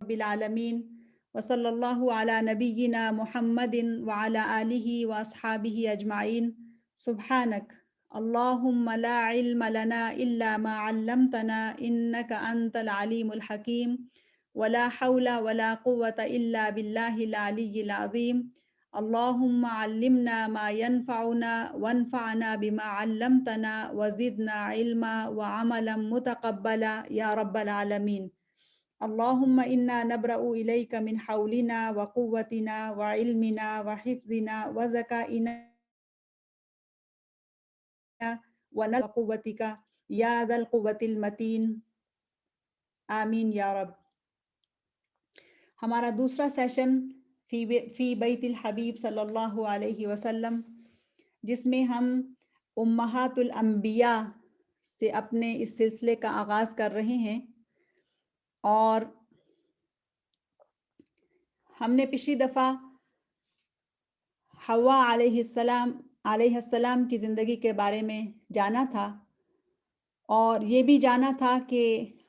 رب العالمین وصلی اللہ علی نبینا محمد وعلی آلہ واصحابہ اجمعین سبحانک اللہم لا علم لنا الا ما علمتنا انک انت العلیم الحکیم ولا حول ولا قوة الا باللہ العلی العظیم اللہم علمنا ما ينفعنا وانفعنا بما علمتنا وزدنا علما وعملا متقبلا یا رب العالمین اللہم انا نبرأ الیک من حولنا وقوتنا وعلمنا وحفظنا وذکائنا وقوتک یا ذا القوة المتین آمین یا رب۔ ہمارا دوسرا سیشن فی بیت الحبیب صلی اللہ علیہ وسلم، جس میں ہم امہات الانبیاء سے اپنے اس سلسلے کا آغاز کر رہے ہیں، اور ہم نے پچھلی دفعہ حوا علیہ السلام کی زندگی کے بارے میں جانا تھا، اور یہ بھی جانا تھا کہ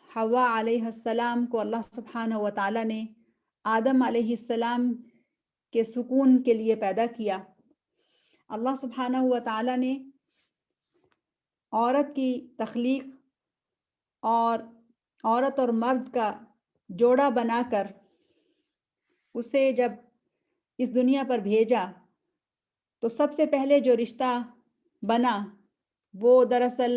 حوا علیہ السلام کو اللہ سبحانہ و تعالیٰ نے آدم علیہ السلام کے سکون کے لیے پیدا کیا۔ اللہ سبحانہ و تعالیٰ نے عورت کی تخلیق اور عورت اور مرد کا جوڑا بنا کر اسے جب اس دنیا پر بھیجا تو سب سے پہلے جو رشتہ بنا وہ دراصل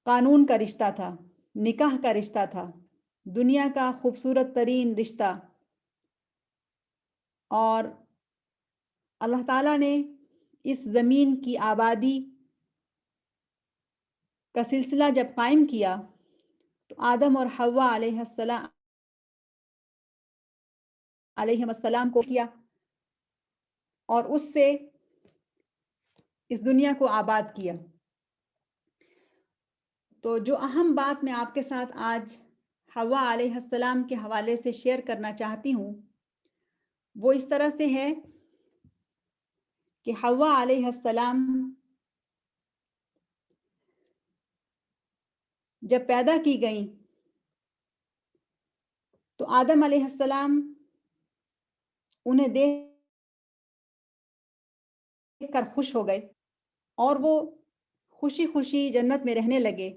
قانون کا رشتہ تھا، نکاح کا رشتہ تھا، دنیا کا خوبصورت ترین رشتہ۔ اور اللہ تعالیٰ نے اس زمین کی آبادی کا سلسلہ جب قائم کیا تو آدم اور حوا علیہم السلام کو کیا اور اس سے اس دنیا کو آباد کیا۔ تو جو اہم بات میں آپ کے ساتھ آج حوا علیہ السلام کے حوالے سے شیئر کرنا چاہتی ہوں وہ اس طرح سے ہے کہ حوا علیہ السلام جب پیدا کی گئیں تو آدم علیہ السلام انہیں دیکھ کر خوش ہو گئے اور وہ خوشی خوشی جنت میں رہنے لگے۔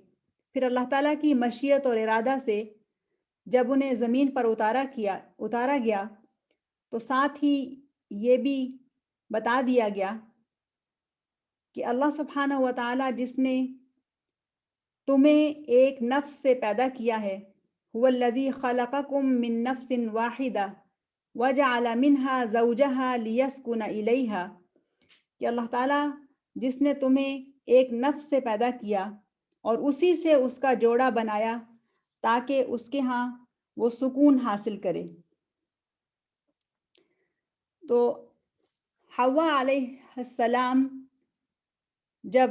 پھر اللہ تعالیٰ کی مشیت اور ارادہ سے جب انہیں زمین پر اتارا گیا تو ساتھ ہی یہ بھی بتا دیا گیا کہ اللہ سبحانہ و تعالیٰ جس نے تمہیں ایک نفس سے پیدا کیا ہے، هو الذی خلقکم من نفس واحدہ وجعل منہا زوجہا لیسکن الیہا، کہ اللہ تعالیٰ جس نے تمہیں ایک نفس سے پیدا کیا اور اسی سے اس کا جوڑا بنایا تاکہ اس کے ہاں وہ سکون حاصل کرے۔ تو حوا علیہ السلام جب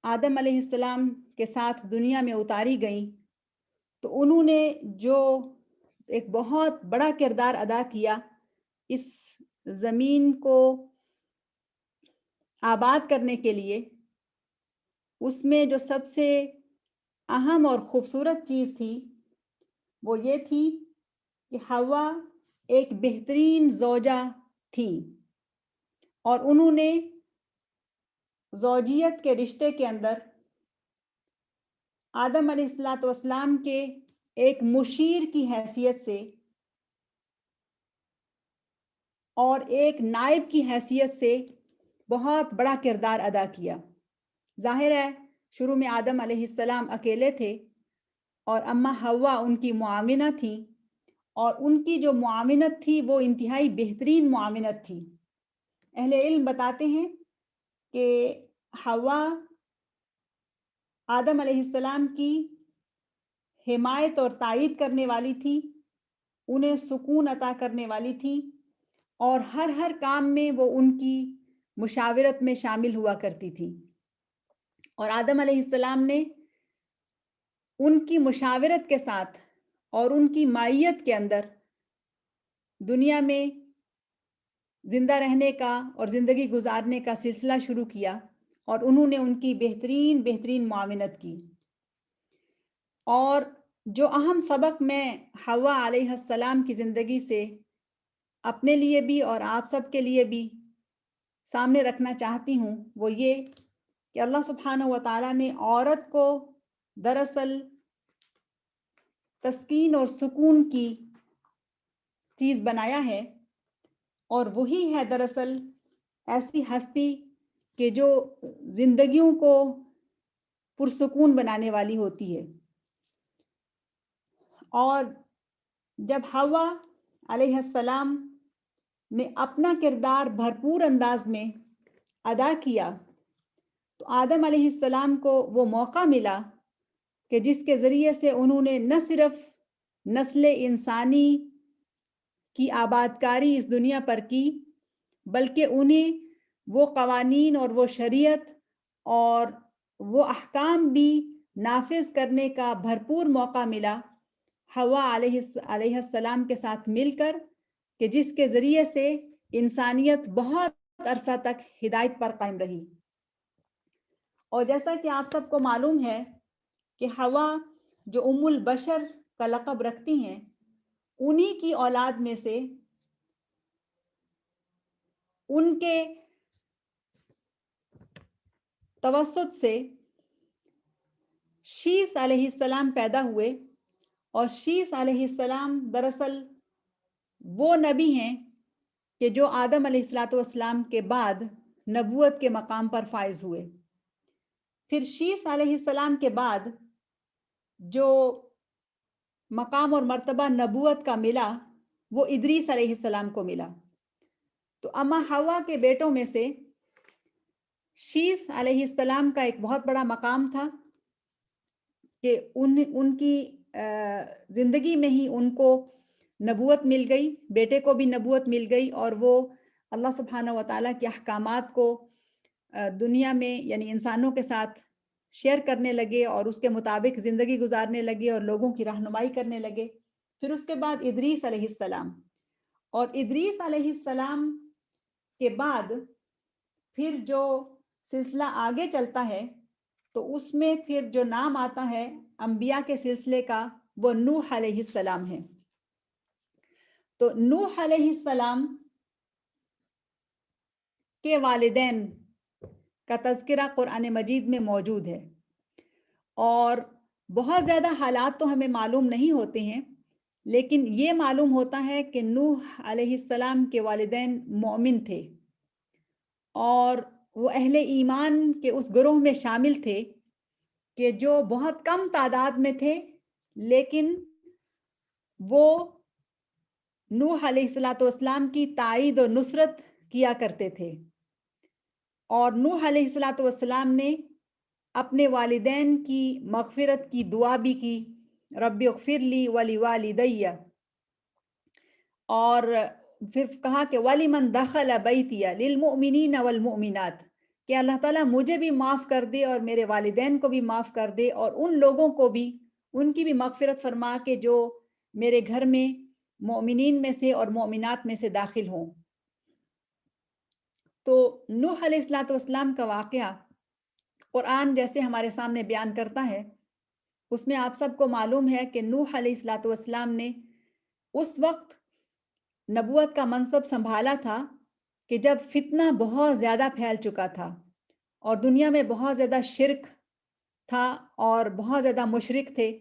آدم علیہ السلام کے ساتھ دنیا میں اتاری گئیں تو انہوں نے جو ایک بہت بڑا کردار ادا کیا اس زمین کو آباد کرنے کے لیے، اس میں جو سب سے اہم اور خوبصورت چیز تھی وہ یہ تھی کہ حوا ایک بہترین زوجہ تھی، اور انہوں نے زوجیت کے رشتے کے اندر آدم علیہ السلام کے ایک مشیر کی حیثیت سے اور ایک نائب کی حیثیت سے بہت بڑا کردار ادا کیا۔ ظاہر ہے شروع میں آدم علیہ السلام اکیلے تھے اور اماں حوا ان کی معاونہ تھی، اور ان کی جو معاونت تھی وہ انتہائی بہترین معاونت تھی۔ اہل علم بتاتے ہیں کہ حوا آدم علیہ السلام کی حمایت اور تائید کرنے والی تھی، انہیں سکون عطا کرنے والی تھی، اور ہر کام میں وہ ان کی مشاورت میں شامل ہوا کرتی تھی۔ اور آدم علیہ السلام نے ان کی مشاورت کے ساتھ اور ان کی معیت کے اندر دنیا میں زندہ رہنے کا اور زندگی گزارنے کا سلسلہ شروع کیا، اور انہوں نے ان کی بہترین معاونت کی۔ اور جو اہم سبق میں حوا علیہ السلام کی زندگی سے اپنے لیے بھی اور آپ سب کے لیے بھی سامنے رکھنا چاہتی ہوں وہ یہ کہ اللہ سبحانہ و تعالیٰ نے عورت کو دراصل تسکین اور سکون کی چیز بنایا ہے، اور وہی ہے دراصل ایسی ہستی کہ جو زندگیوں کو پرسکون بنانے والی ہوتی ہے۔ اور جب حوا علیہ السلام نے اپنا کردار بھرپور انداز میں ادا کیا تو آدم علیہ السلام کو وہ موقع ملا کہ جس کے ذریعے سے انہوں نے نہ صرف نسل انسانی کی آبادکاری اس دنیا پر کی، بلکہ انہیں وہ قوانین اور وہ شریعت اور وہ احکام بھی نافذ کرنے کا بھرپور موقع ملا حوا علیہ السلام کے ساتھ مل کر، کہ جس کے ذریعے سے انسانیت بہت عرصہ تک ہدایت پر قائم رہی۔ اور جیسا کہ آپ سب کو معلوم ہے کہ حوا جو ام البشر کا لقب رکھتی ہیں، انہی کی اولاد میں سے ان کے توسط سے شیث علیہ السلام پیدا ہوئے، اور شیث علیہ السلام دراصل وہ نبی ہیں کہ جو آدم علیہ السلام کے بعد نبوت کے مقام پر فائز ہوئے۔ پھر شیث علیہ السلام کے بعد جو مقام اور مرتبہ نبوت کا ملا وہ ادریس علیہ السلام کو ملا۔ تو اما حوا کے بیٹوں میں سے شیث علیہ السلام کا ایک بہت بڑا مقام تھا کہ ان کی زندگی میں ہی ان کو نبوت مل گئی، بیٹے کو بھی نبوت مل گئی، اور وہ اللہ سبحانہ و تعالیٰ کے احکامات کو دنیا میں یعنی انسانوں کے ساتھ شیئر کرنے لگے اور اس کے مطابق زندگی گزارنے لگے اور لوگوں کی رہنمائی کرنے لگے۔ پھر اس کے بعد ادریس علیہ السلام، اور ادریس علیہ السلام کے بعد پھر جو سلسلہ آگے چلتا ہے تو اس میں پھر جو نام آتا ہے انبیاء کے سلسلے کا وہ نوح علیہ السلام ہے۔ تو نوح علیہ السلام کے والدین کا تذکرہ قرآن مجید میں موجود ہے، اور بہت زیادہ حالات تو ہمیں معلوم نہیں ہوتے ہیں، لیکن یہ معلوم ہوتا ہے کہ نوح علیہ السلام کے والدین مومن تھے، اور وہ اہل ایمان کے اس گروہ میں شامل تھے کہ جو بہت کم تعداد میں تھے، لیکن وہ نوح علیہ السلام کی تائید و نصرت کیا کرتے تھے۔ اور نوح علیہ السلام نے اپنے والدین کی مغفرت کی دعا بھی کی، رب اغفر لی ولی والدی، اور پھر کہا کہ وَلِمَنْ دَخَلَ بَيْتِيَ لِلْمُؤْمِنِينَ وَالْمُؤْمِنَاتِ، کہ اللہ تعالیٰ مجھے بھی معاف کر دے اور میرے والدین کو بھی معاف کر دے، اور ان لوگوں کو بھی ان کی بھی مغفرت فرما کے جو میرے گھر میں مومنین میں سے اور مومنات میں سے داخل ہوں۔ تو نوح علیہ السلام کا واقعہ قرآن جیسے ہمارے سامنے بیان کرتا ہے، اس میں آپ سب کو معلوم ہے کہ نوح علیہ السلام نے اس وقت نبوت کا منصب سنبھالا تھا کہ جب فتنہ بہت زیادہ پھیل چکا تھا اور دنیا میں بہت زیادہ شرک تھا اور بہت زیادہ مشرک تھے،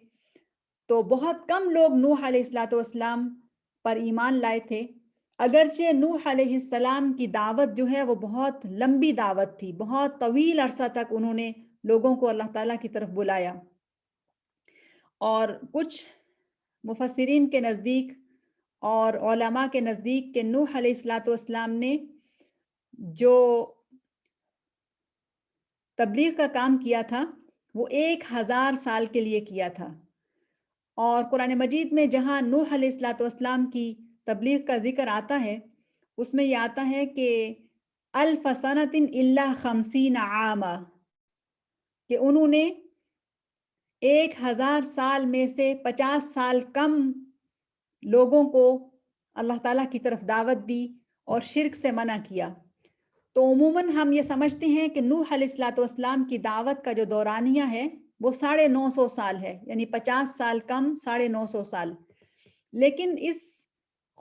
تو بہت کم لوگ نوح علیہ السلام پر ایمان لائے تھے، اگرچہ نوح علیہ السلام کی دعوت جو ہے وہ بہت لمبی دعوت تھی، بہت طویل عرصہ تک انہوں نے لوگوں کو اللہ تعالیٰ کی طرف بلایا۔ اور کچھ مفسرین کے نزدیک اور علماء کے نزدیک کہ نوح علیہ السلام نے جو تبلیغ کا کام کیا تھا وہ 1000 سال کے لیے کیا تھا، اور قرآن مجید میں جہاں نوح علیہ السلام کی تبلیغ کا ذکر آتا ہے اس میں یہ آتا ہے کہ الف سنۃ الا 50 عاما، کہ انہوں نے 1000 سال میں سے 50 سال کم لوگوں کو اللہ تعالیٰ کی طرف دعوت دی اور شرک سے منع کیا۔ تو عموماً ہم یہ سمجھتے ہیں کہ نوح علیہ السلام کی دعوت کا جو دورانیہ ہے وہ 950 سال ہے، یعنی 50 سال کم 950 سال. لیکن اس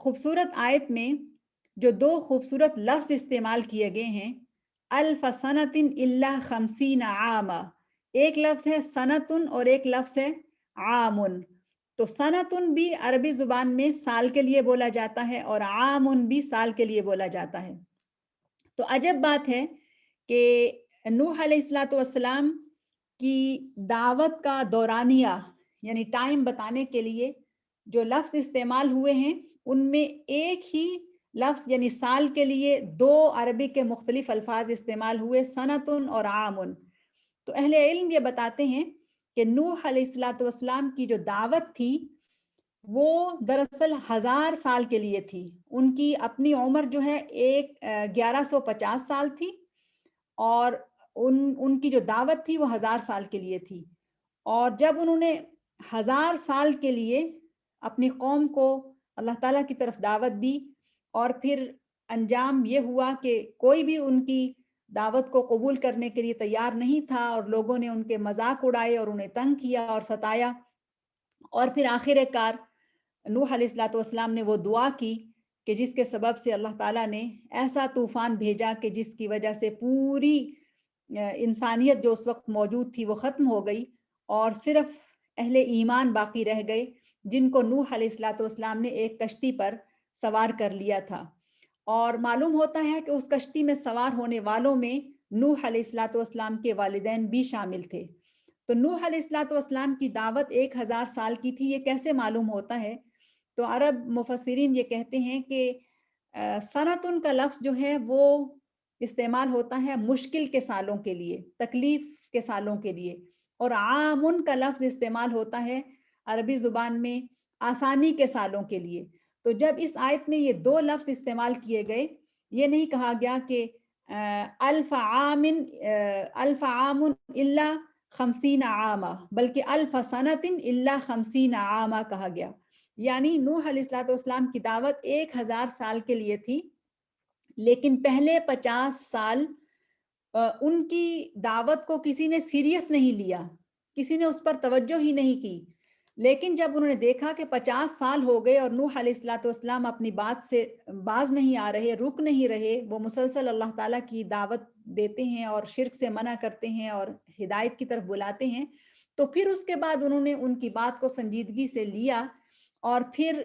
خوبصورت آیت میں جو 2 خوبصورت لفظ استعمال کیے گئے ہیں، الف سنتن الا 50 عاما، ایک لفظ ہے سنتن اور ایک لفظ ہے عامن. تو سنتن بھی عربی زبان میں سال کے لیے بولا جاتا ہے اور عامن بھی سال کے لیے بولا جاتا ہے. تو عجب بات ہے کہ نوح علیہ السلام کی دعوت کا دورانیہ یعنی ٹائم بتانے کے لیے جو لفظ استعمال ہوئے ہیں ان میں ایک ہی لفظ یعنی سال کے لیے 2 عربی کے مختلف الفاظ استعمال ہوئے، سنتن اور عامن. تو اہل علم یہ بتاتے ہیں کہ نوح علیہ السلام کی جو دعوت تھی وہ دراصل 1000 سال کے لیے تھی. ان کی اپنی عمر جو ہے 1150 سال تھی اور ان کی جو دعوت تھی وہ 1000 سال کے لیے تھی. اور جب انہوں نے 1000 سال کے لیے اپنی قوم کو اللہ تعالیٰ کی طرف دعوت دی اور پھر انجام یہ ہوا کہ کوئی بھی ان کی دعوت کو قبول کرنے کے لیے تیار نہیں تھا اور لوگوں نے ان کے مذاق اڑائے اور انہیں تنگ کیا اور ستایا. اور پھر آخر کار نوح علیہ السلام نے وہ دعا کی کہ جس کے سبب سے اللہ تعالیٰ نے ایسا طوفان بھیجا کہ جس کی وجہ سے پوری انسانیت جو اس وقت موجود تھی وہ ختم ہو گئی اور صرف اہل ایمان باقی رہ گئے جن کو نوح علیہ السلام نے ایک کشتی پر سوار کر لیا تھا. اور معلوم ہوتا ہے کہ اس کشتی میں سوار ہونے والوں میں نوح علیہ السلام کے والدین بھی شامل تھے. تو نوح علیہ السلام کی دعوت 1000 سال کی تھی. یہ کیسے معلوم ہوتا ہے؟ تو عرب مفسرین یہ کہتے ہیں کہ سنتن کا لفظ جو ہے وہ استعمال ہوتا ہے مشکل کے سالوں کے لیے، تکلیف کے سالوں کے لیے، اور عامن کا لفظ استعمال ہوتا ہے عربی زبان میں آسانی کے سالوں کے لیے. تو جب اس آیت میں یہ 2 لفظ استعمال کیے گئے، یہ نہیں کہا گیا کہ الف عام الا 50 عاما، بلکہ الف سنت الا 50 عاما کہا گیا. یعنی نوح علیہ السلام کی دعوت 1000 سال کے لیے تھی، لیکن پہلے 50 سال ان کی دعوت کو کسی نے سیریس نہیں لیا، کسی نے اس پر توجہ ہی نہیں کی. لیکن جب انہوں نے دیکھا کہ 50 سال ہو گئے اور نوح علیہ السلام اپنی بات سے باز نہیں آ رہے، رک نہیں رہے، وہ مسلسل اللہ تعالیٰ کی دعوت دیتے ہیں اور شرک سے منع کرتے ہیں اور ہدایت کی طرف بلاتے ہیں، تو پھر اس کے بعد انہوں نے ان کی بات کو سنجیدگی سے لیا اور پھر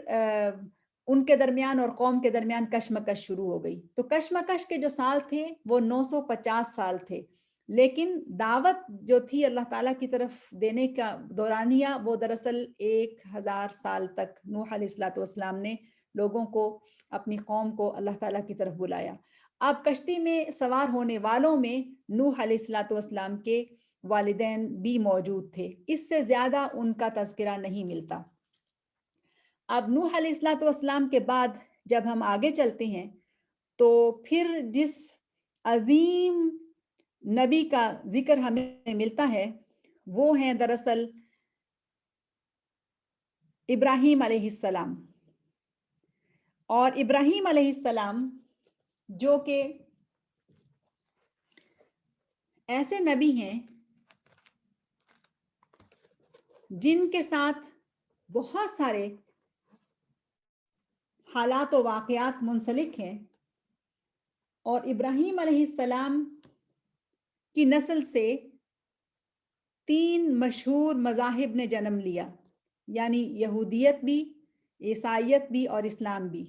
ان کے درمیان اور قوم کے درمیان کشمکش شروع ہو گئی. تو کشمکش کے جو سال تھے وہ 950 سال تھے، لیکن دعوت جو تھی اللہ تعالیٰ کی طرف دینے کا دورانیہ وہ دراصل 1000 سال تک نوح علیہ السلام نے لوگوں کو، اپنی قوم کو اللہ تعالیٰ کی طرف بلایا. اب کشتی میں سوار ہونے والوں میں نوح علیہ السلام کے والدین بھی موجود تھے. اس سے زیادہ ان کا تذکرہ نہیں ملتا. اب نوح علیہ السلام کے بعد جب ہم آگے چلتے ہیں تو پھر جس عظیم نبی کا ذکر ہمیں ملتا ہے وہ ہیں دراصل ابراہیم علیہ السلام. اور ابراہیم علیہ السلام جو کہ ایسے نبی ہیں جن کے ساتھ بہت سارے حالات و واقعات منسلک ہیں، اور ابراہیم علیہ السلام کی نسل سے 3 مشہور مذاہب نے جنم لیا، یعنی یہودیت بھی، عیسائیت بھی اور اسلام بھی.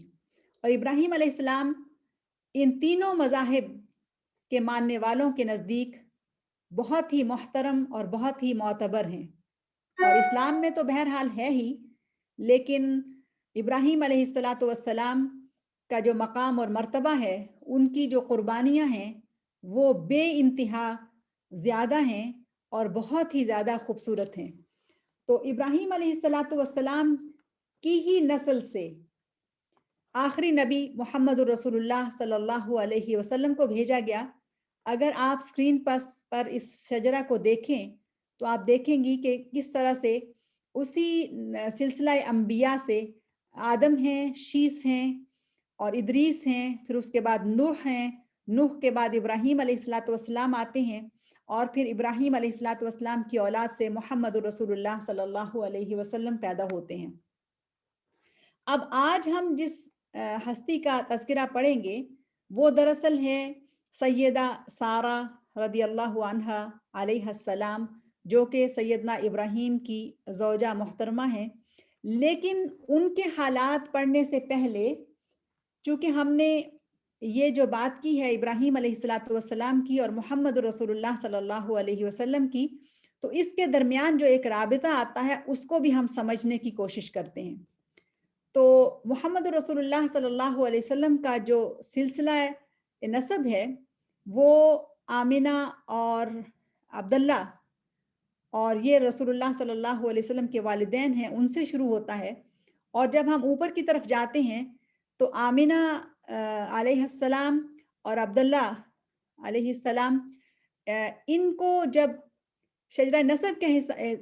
اور ابراہیم علیہ السلام ان تینوں مذاہب کے ماننے والوں کے نزدیک بہت ہی محترم اور بہت ہی معتبر ہیں. اور اسلام میں تو بہرحال ہے ہی، لیکن ابراہیم علیہ السلام کا جو مقام اور مرتبہ ہے، ان کی جو قربانیاں ہیں وہ بے انتہا زیادہ ہیں اور بہت ہی زیادہ خوبصورت ہیں. تو ابراہیم علیہ السلام کی ہی نسل سے آخری نبی محمد رسول اللہ صلی اللہ علیہ وسلم کو بھیجا گیا. اگر آپ سکرین پر اس شجرہ کو دیکھیں تو آپ دیکھیں گی کہ کس طرح سے اسی سلسلہ انبیاء سے آدم ہیں، شیس ہیں اور ادریس ہیں، پھر اس کے بعد نوح ہیں، نوح کے بعد ابراہیم علیہ السلام آتے ہیں، اور پھر ابراہیم علیہ الصلوۃ والسلام کی اولاد سے محمد رسول اللہ صلی اللہ علیہ وسلم پیدا ہوتے ہیں۔ اب آج ہم جس ہستی کا تذکرہ پڑھیں گے وہ دراصل ہے سیدہ سارہ رضی اللہ عنہا علیہ السلام، جو کہ سیدنا ابراہیم کی زوجہ محترمہ ہیں۔ لیکن ان کے حالات پڑھنے سے پہلے، چونکہ ہم نے یہ جو بات کی ہے ابراہیم علیہ الصلوۃ والسلام کی اور محمد رسول اللہ صلی اللہ علیہ وسلم کی، تو اس کے درمیان جو ایک رابطہ آتا ہے اس کو بھی ہم سمجھنے کی کوشش کرتے ہیں۔ تو محمد رسول اللہ صلی اللہ علیہ وسلم کا جو سلسلہ نسب ہے وہ آمنہ اور عبداللہ، اور یہ رسول اللہ صلی اللہ علیہ وسلم کے والدین ہیں، ان سے شروع ہوتا ہے۔ اور جب ہم اوپر کی طرف جاتے ہیں تو آمنہ علیہ السلام اور عبداللہ علیہ السلام، ان کو جب شجرہ نسب کے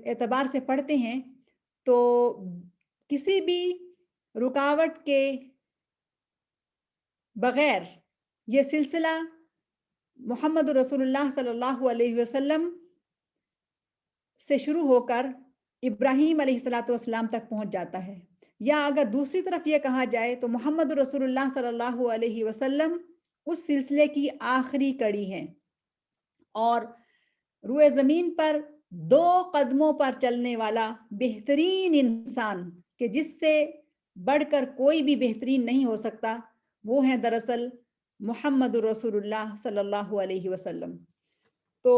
اعتبار سے پڑھتے ہیں تو کسی بھی رکاوٹ کے بغیر یہ سلسلہ محمد رسول اللہ صلی اللہ علیہ وسلم سے شروع ہو کر ابراہیم علیہ الصلوۃ والسلام تک پہنچ جاتا ہے۔ یا اگر دوسری طرف یہ کہا جائے تو محمد رسول اللہ صلی اللہ علیہ وسلم اس سلسلے کی آخری کڑی ہے، اور روئے زمین پر 2 قدموں پر چلنے والا بہترین انسان کہ جس سے بڑھ کر کوئی بھی بہترین نہیں ہو سکتا، وہ ہیں دراصل محمد رسول اللہ صلی اللہ علیہ وسلم۔ تو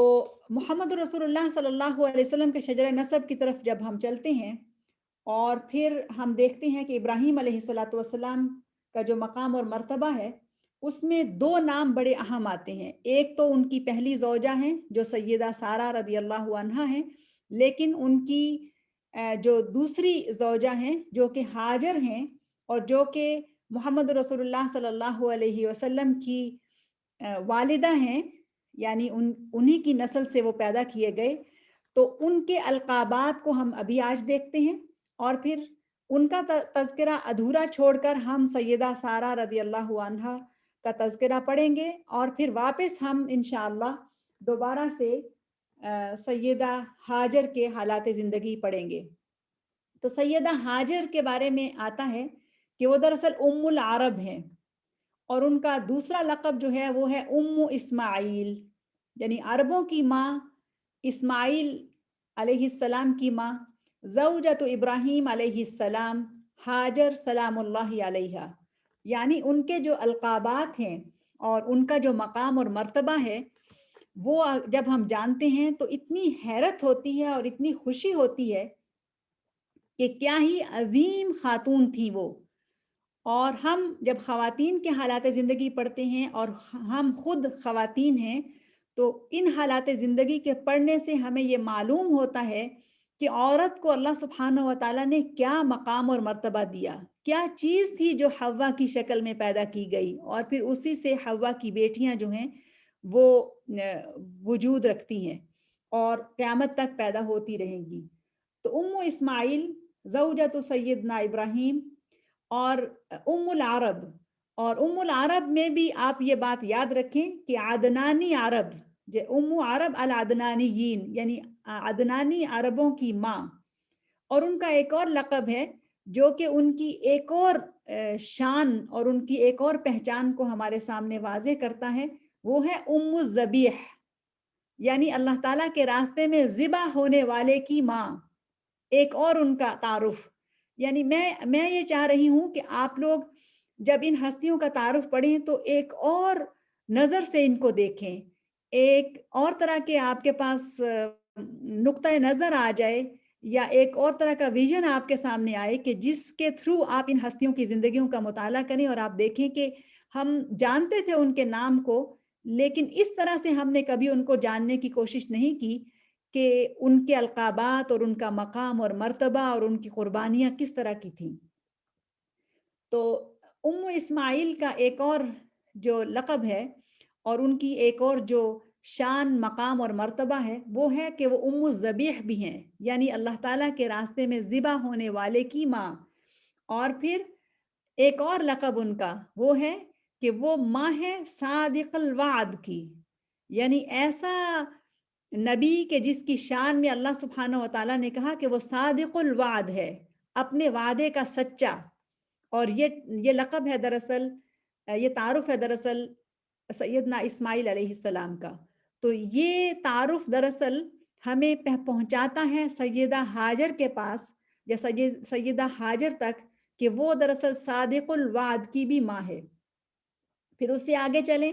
محمد رسول اللہ صلی اللہ علیہ وسلم کے شجرہ نسب کی طرف جب ہم چلتے ہیں اور پھر ہم دیکھتے ہیں کہ ابراہیم علیہ الصلوۃ والسلام کا جو مقام اور مرتبہ ہے اس میں 2 نام بڑے اہم آتے ہیں۔ ایک تو ان کی پہلی زوجہ ہیں جو سیدہ سارہ رضی اللہ عنہا ہیں، لیکن ان کی جو دوسری زوجہ ہیں جو کہ ہاجر ہیں اور جو کہ محمد رسول اللہ صلی اللہ علیہ وسلم کی والدہ ہیں، یعنی انہی کی نسل سے وہ پیدا کیے گئے، تو ان کے القابات کو ہم ابھی آج دیکھتے ہیں، اور پھر ان کا تذکرہ ادھورا چھوڑ کر ہم سیدہ سارہ رضی اللہ عنہا کا تذکرہ پڑھیں گے، اور پھر واپس ہم انشاءاللہ دوبارہ سے سیدہ ہاجر کے حالات زندگی پڑھیں گے۔ تو سیدہ ہاجر کے بارے میں آتا ہے کہ وہ دراصل ام العرب ہیں، اور ان کا دوسرا لقب جو ہے وہ ہے ام اسماعیل، یعنی عربوں کی ماں، اسماعیل علیہ السلام کی ماں، زوجۃ ابراہیم علیہ السلام، ہاجر سلام اللہ علیہا۔ یعنی ان کے جو القابات ہیں اور ان کا جو مقام اور مرتبہ ہے وہ جب ہم جانتے ہیں تو اتنی حیرت ہوتی ہے اور اتنی خوشی ہوتی ہے کہ کیا ہی عظیم خاتون تھی وہ۔ اور ہم جب خواتین کے حالات زندگی پڑھتے ہیں اور ہم خود خواتین ہیں تو ان حالات زندگی کے پڑھنے سے ہمیں یہ معلوم ہوتا ہے کہ عورت کو اللہ سبحانہ و تعالیٰ نے کیا مقام اور مرتبہ دیا، کیا چیز تھی جو حوا کی شکل میں پیدا کی گئی، اور پھر اسی سے حوا کی بیٹیاں جو ہیں وہ وجود رکھتی ہیں اور قیامت تک پیدا ہوتی رہیں گی۔ تو ام اسماعیل زوجۃ سیدنا ابراہیم اور ام العرب، اور ام العرب میں بھی آپ یہ بات یاد رکھیں کہ عدنانی عرب، جو ام عرب العدنانیین، یعنی عدنانی عربوں کی ماں۔ اور ان کا ایک اور لقب ہے جو کہ ان کی ایک اور شان اور ان کی ایک اور پہچان کو ہمارے سامنے واضح کرتا ہے، وہ ہے ام الذبیح، یعنی اللہ تعالیٰ کے راستے میں ذبح ہونے والے کی ماں، ایک اور ان کا تعارف۔ یعنی میں یہ چاہ رہی ہوں کہ آپ لوگ جب ان ہستیوں کا تعارف پڑھیں تو ایک اور نظر سے ان کو دیکھیں، ایک اور طرح کے آپ کے پاس نقطہ نظر آ جائے، یا ایک اور طرح کا ویژن آپ کے سامنے آئے کہ جس کے تھرو آپ ان ہستیوں کی زندگیوں کا مطالعہ کریں اور آپ دیکھیں کہ ہم جانتے تھے ان کے نام کو، لیکن اس طرح سے ہم نے کبھی ان کو جاننے کی کوشش نہیں کی کہ ان کے القابات اور ان کا مقام اور مرتبہ اور ان کی قربانیاں کس طرح کی تھیں۔ تو ام اسماعیل کا ایک اور جو لقب ہے اور ان کی ایک اور جو شان، مقام اور مرتبہ ہے وہ ہے کہ وہ ام الذبیح بھی ہیں، یعنی اللہ تعالیٰ کے راستے میں ذبح ہونے والے کی ماں۔ اور پھر ایک اور لقب ان کا وہ ہے کہ وہ ماں ہے صادق الوعد کی، یعنی ایسا نبی کہ جس کی شان میں اللہ سبحانہ و تعالیٰ نے کہا کہ وہ صادق الوعد ہے، اپنے وعدے کا سچا. اور یہ لقب ہے دراصل، یہ تعارف ہے دراصل سیدنا اسماعیل علیہ السلام کا. تو یہ تعارف دراصل ہمیں پہنچاتا ہے سیدہ ہاجر کے پاس یا سیدہ ہاجر تک کہ وہ دراصل صادق الوعد کی بھی ماں ہے. پھر اس سے آگے چلیں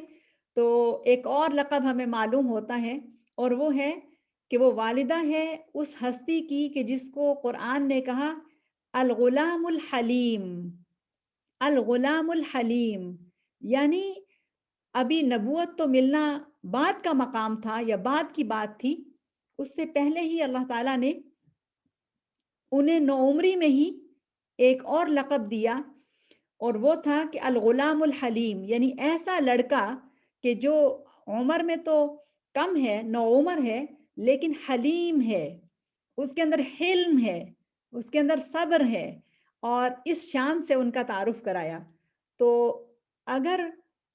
تو ایک اور لقب ہمیں معلوم ہوتا ہے، اور وہ ہے کہ وہ والدہ ہے اس ہستی کی کہ جس کو قرآن نے کہا الغلام الحلیم. الغلام الحلیم یعنی ابھی نبوت تو ملنا بعد کا مقام تھا یا بعد کی بات تھی، اس سے پہلے ہی اللہ تعالیٰ نے انہیں نوعمری میں ہی ایک اور لقب دیا، اور وہ تھا کہ الغلام الحلیم، یعنی ایسا لڑکا کہ جو عمر میں تو کم ہے، نوعمر ہے، لیکن حلیم ہے، اس کے اندر حلم ہے، اس کے اندر صبر ہے، اور اس شان سے ان کا تعارف کرایا. تو اگر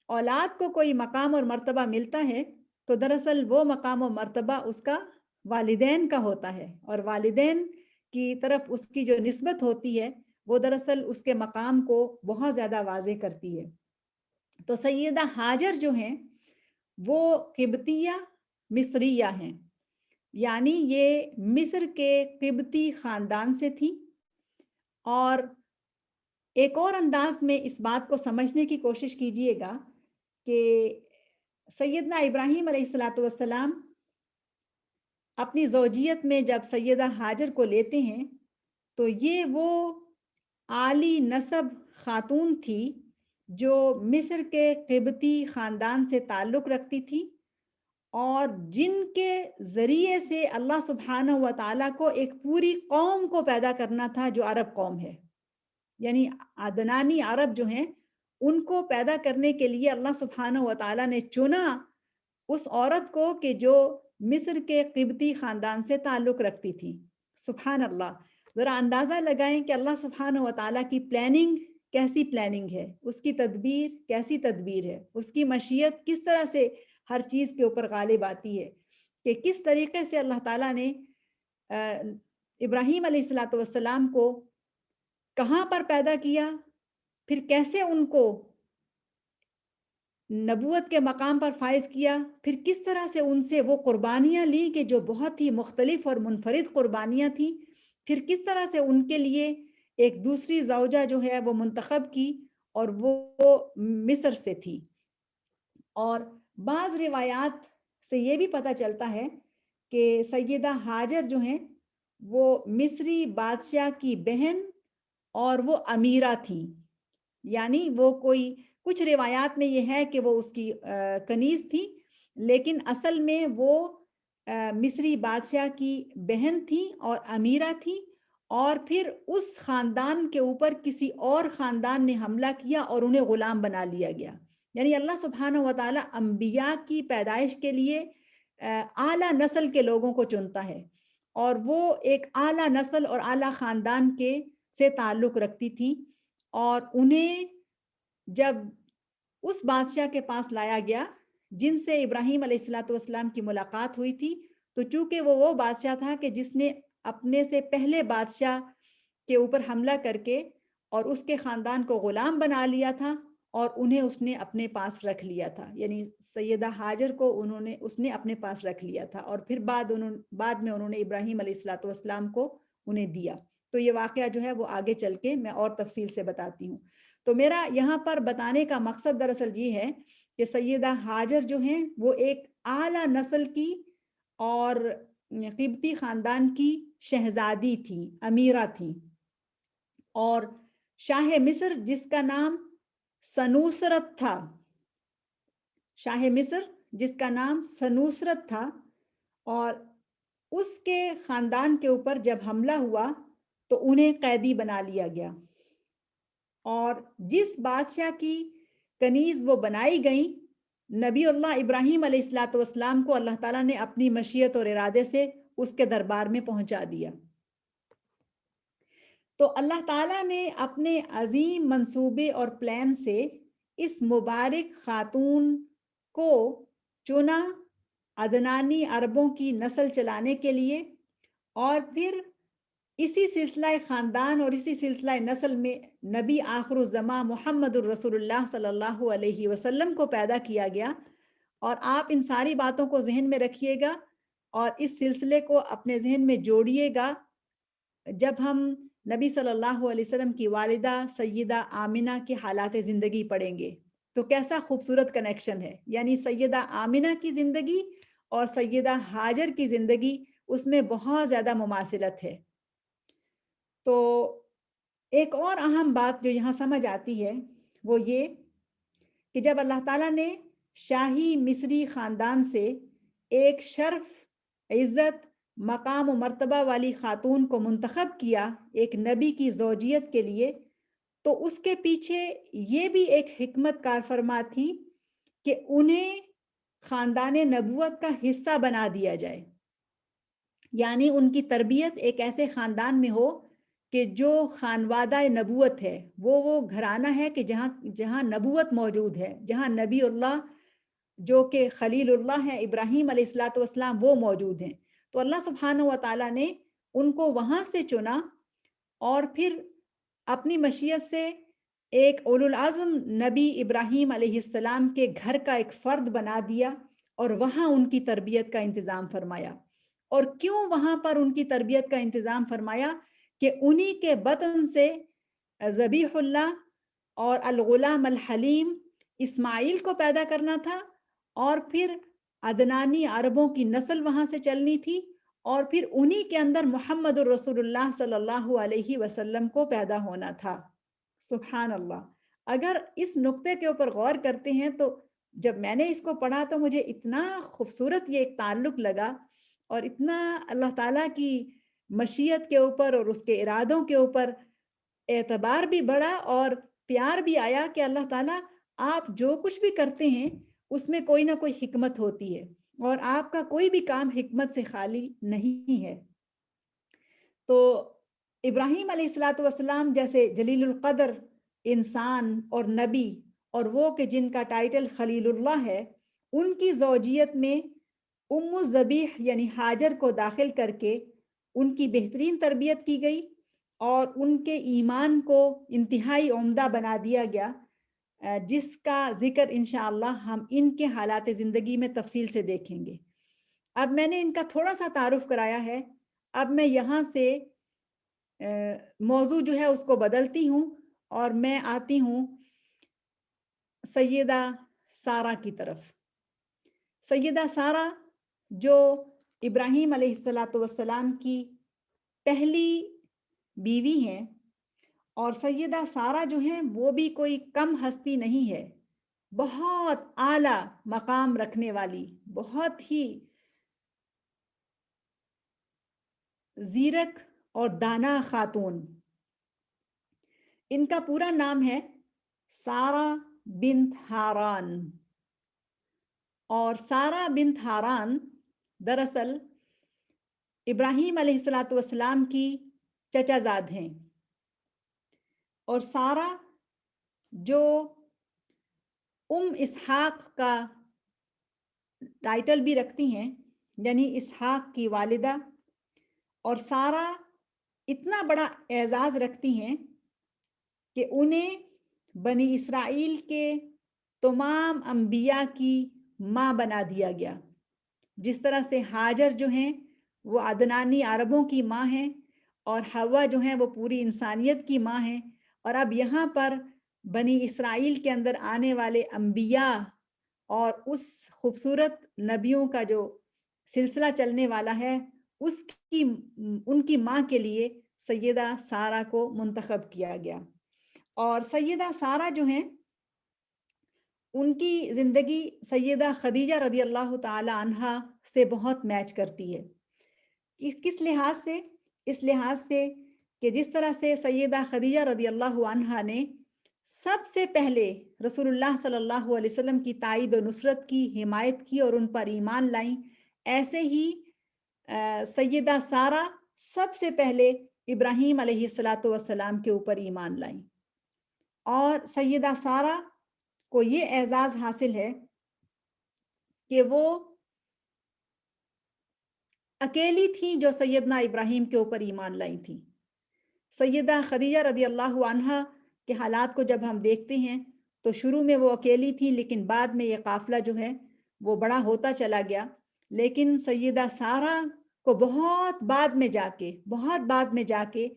اولاد کو کوئی مقام اور مرتبہ ملتا ہے تو دراصل وہ مقام و مرتبہ اس کا والدین کا ہوتا ہے، اور والدین کی طرف اس کی جو نسبت ہوتی ہے وہ دراصل اس کے مقام کو بہت زیادہ واضح کرتی ہے. تو سیدہ ہاجر جو ہیں وہ قبطیہ مصریہ ہیں، یعنی یہ مصر کے قبطی خاندان سے تھی. اور ایک اور انداز میں اس بات کو سمجھنے کی کوشش کیجئے گا کہ سیدنا ابراہیم علیہ السلام اپنی زوجیت میں جب سیدہ ہاجر کو لیتے ہیں تو یہ وہ عالی نسب خاتون تھی جو مصر کے قبطی خاندان سے تعلق رکھتی تھی، اور جن کے ذریعے سے اللہ سبحانہ و تعالیٰ کو ایک پوری قوم کو پیدا کرنا تھا جو عرب قوم ہے. یعنی عدنانی عرب جو ہیں ان کو پیدا کرنے کے لیے اللہ سبحانہ و تعالیٰ نے چنا اس عورت کو کہ جو مصر کے قبطی خاندان سے تعلق رکھتی تھی. سبحان اللہ، ذرا اندازہ لگائیں کہ اللہ سبحانہ و تعالیٰ کی پلاننگ کیسی پلاننگ ہے، اس کی تدبیر کیسی تدبیر ہے، اس کی مشیت کس طرح سے ہر چیز کے اوپر غالب آتی ہے، کہ کس طریقے سے اللہ تعالیٰ نے ابراہیم علیہ السلام کو کہاں پر پیدا کیا، پھر کیسے ان کو نبوت کے مقام پر فائز کیا، پھر کس طرح سے ان سے وہ قربانیاں لی کہ جو بہت ہی مختلف اور منفرد قربانیاں تھیں، پھر کس طرح سے ان کے لیے ایک دوسری زوجہ جو ہے وہ منتخب کی اور وہ مصر سے تھی. اور بعض روایات سے یہ بھی پتہ چلتا ہے کہ سیدہ ہاجر جو ہیں وہ مصری بادشاہ کی بہن اور وہ امیرہ تھیں. یعنی وہ کوئی کچھ روایات میں یہ ہے کہ وہ اس کی کنیز تھی، لیکن اصل میں وہ مصری بادشاہ کی بہن تھی اور امیرہ تھی، اور پھر اس خاندان کے اوپر کسی اور خاندان نے حملہ کیا اور انہیں غلام بنا لیا گیا. یعنی اللہ سبحانہ و تعالیٰ انبیاء کی پیدائش کے لیے اعلیٰ نسل کے لوگوں کو چنتا ہے، اور وہ ایک اعلیٰ نسل اور اعلیٰ خاندان کے سے تعلق رکھتی تھی. اور انہیں جب اس بادشاہ کے پاس لایا گیا جن سے ابراہیم علیہ السلام کی ملاقات ہوئی تھی، تو چونکہ وہ بادشاہ تھا کہ جس نے اپنے سے پہلے بادشاہ کے اوپر حملہ کر کے اور اس کے خاندان کو غلام بنا لیا تھا، اور انہیں اس نے اپنے پاس رکھ لیا تھا. یعنی سیدہ ہاجر کو اس نے اپنے پاس رکھ لیا تھا، اور پھر بعد میں انہوں نے ابراہیم علیہ السلام کو انہیں دیا. تو یہ واقعہ جو ہے وہ آگے چل کے میں اور تفصیل سے بتاتی ہوں. تو میرا یہاں پر بتانے کا مقصد دراصل یہ ہے کہ سیدہ ہاجر جو ہیں وہ ایک اعلیٰ نسل کی اور قبطی خاندان کی شہزادی تھی، امیرہ تھی. اور شاہ مصر جس کا نام سنوسرت تھا، شاہ مصر جس کا نام سنوسرت تھا، اور اس کے خاندان کے اوپر جب حملہ ہوا تو انہیں قیدی بنا لیا گیا. اور جس بادشاہ کی کنیز وہ بنائی گئی، نبی اللہ ابراہیم علیہ السلام کو اللہ تعالیٰ نے اپنی مشیت اور ارادے سے اس کے دربار میں پہنچا دیا. تو اللہ تعالیٰ نے اپنے عظیم منصوبے اور پلان سے اس مبارک خاتون کو چنا عدنانی عربوں کی نسل چلانے کے لیے، اور پھر اسی سلسلہ خاندان اور اسی سلسلہ نسل میں نبی آخر الزماں محمد الرسول اللہ صلی اللہ علیہ وسلم کو پیدا کیا گیا۔ اور آپ ان ساری باتوں کو ذہن میں رکھیے گا اور اس سلسلے کو اپنے ذہن میں جوڑیے گا جب ہم نبی صلی اللہ علیہ وسلم کی والدہ سیدہ آمنہ کے حالات زندگی پڑھیں گے تو کیسا خوبصورت کنیکشن ہے، یعنی سیدہ آمنہ کی زندگی اور سیدہ ہاجر کی زندگی، اس میں بہت زیادہ مماثلت ہے۔ تو ایک اور اہم بات جو یہاں سمجھ آتی ہے وہ یہ کہ جب اللہ تعالیٰ نے شاہی مصری خاندان سے ایک شرف، عزت، مقام و مرتبہ والی خاتون کو منتخب کیا ایک نبی کی زوجیت کے لیے، تو اس کے پیچھے یہ بھی ایک حکمت کار فرما تھی کہ انہیں خاندان نبوت کا حصہ بنا دیا جائے، یعنی ان کی تربیت ایک ایسے خاندان میں ہو کہ جو خانوادہ نبوت ہے، وہ گھرانہ ہے کہ جہاں نبوت موجود ہے، جہاں نبی اللہ جو کہ خلیل اللہ ہیں ابراہیم علیہ الصلوۃ والسلام وہ موجود ہیں۔ تو اللہ سبحانہ و تعالیٰ نے ان کو وہاں سے چنا اور پھر اپنی مشیت سے ایک اولو العزم نبی ابراہیم علیہ السلام کے گھر کا ایک فرد بنا دیا اور وہاں ان کی تربیت کا انتظام فرمایا۔ اور کیوں وہاں پر ان کی تربیت کا انتظام فرمایا؟ کہ انہی کے بطن سے ذبیح اللہ اور الغلام الحلیم اسماعیل کو پیدا کرنا تھا، اور پھر عدنانی عربوں کی نسل وہاں سے چلنی تھی، اور پھر انہی کے اندر محمد الرسول اللہ صلی اللہ علیہ وسلم کو پیدا ہونا تھا۔ سبحان اللہ! اگر اس نقطے کے اوپر غور کرتے ہیں تو جب میں نے اس کو پڑھا تو مجھے اتنا خوبصورت یہ ایک تعلق لگا، اور اتنا اللہ تعالیٰ کی مشیت کے اوپر اور اس کے ارادوں کے اوپر اعتبار بھی بڑھا اور پیار بھی آیا کہ اللہ تعالیٰ آپ جو کچھ بھی کرتے ہیں اس میں کوئی نہ کوئی حکمت ہوتی ہے، اور آپ کا کوئی بھی کام حکمت سے خالی نہیں ہے۔ تو ابراہیم علیہ الصلوۃ والسلام جیسے جلیل القدر انسان اور نبی، اور وہ کہ جن کا ٹائٹل خلیل اللہ ہے، ان کی زوجیت میں ام الذبیح یعنی ہاجر کو داخل کر کے ان کی بہترین تربیت کی گئی اور ان کے ایمان کو انتہائی عمدہ بنا دیا گیا، جس کا ذکر انشاءاللہ ہم ان کے حالات زندگی میں تفصیل سے دیکھیں گے۔ اب میں نے ان کا تھوڑا سا تعارف کرایا ہے، اب میں یہاں سے موضوع جو ہے اس کو بدلتی ہوں اور میں آتی ہوں سیدہ سارہ کی طرف۔ سیدہ سارہ جو ابراہیم علیہ الصلوۃ والسلام کی پہلی بیوی ہیں، اور سیدہ سارہ جو ہیں وہ بھی کوئی کم ہستی نہیں ہے، بہت اعلیٰ مقام رکھنے والی، بہت ہی زیرک اور دانا خاتون۔ ان کا پورا نام ہے سارہ بنت ہاران، اور سارہ بنت ہاران دراصل ابراہیم علیہ الصلوۃ والسلام کی چچا زاد ہیں، اور سارہ جو اسحاق کا ٹائٹل بھی رکھتی ہیں، یعنی اسحاق کی والدہ، اور سارہ اتنا بڑا اعزاز رکھتی ہیں کہ انہیں بنی اسرائیل کے تمام انبیاء کی ماں بنا دیا گیا۔ جس طرح سے ہاجر جو ہیں وہ عدنانی عربوں کی ماں ہیں، اور حوا جو ہیں وہ پوری انسانیت کی ماں ہیں، اور اب یہاں پر بنی اسرائیل کے اندر آنے والے انبیاء اور اس خوبصورت نبیوں کا جو سلسلہ چلنے والا ہے ان کی ماں کے لیے سیدہ سارہ کو منتخب کیا گیا۔ اور سیدہ سارہ جو ہیں ان کی زندگی سیدہ خدیجہ رضی اللہ تعالی عنہا سے بہت میچ کرتی ہے۔ کس لحاظ سے؟ اس لحاظ سے کہ جس طرح سے سیدہ خدیجہ رضی اللہ عنہا نے سب سے پہلے رسول اللہ صلی اللہ علیہ وسلم کی تائید و نصرت کی، حمایت کی اور ان پر ایمان لائیں، ایسے ہی سیدہ سارہ سب سے پہلے ابراہیم علیہ الصلوۃ والسلام کے اوپر ایمان لائیں، اور سیدہ سارہ کو یہ اعزاز حاصل ہے کہ وہ اکیلی تھیں جو سیدنا ابراہیم کے اوپر ایمان لائی تھیں۔ سیدہ خدیجہ رضی اللہ عنہا کے حالات کو جب ہم دیکھتے ہیں تو شروع میں وہ اکیلی تھیں، لیکن بعد میں یہ قافلہ جو ہے وہ بڑا ہوتا چلا گیا۔ لیکن سیدہ سارہ کو بہت بعد میں جا کے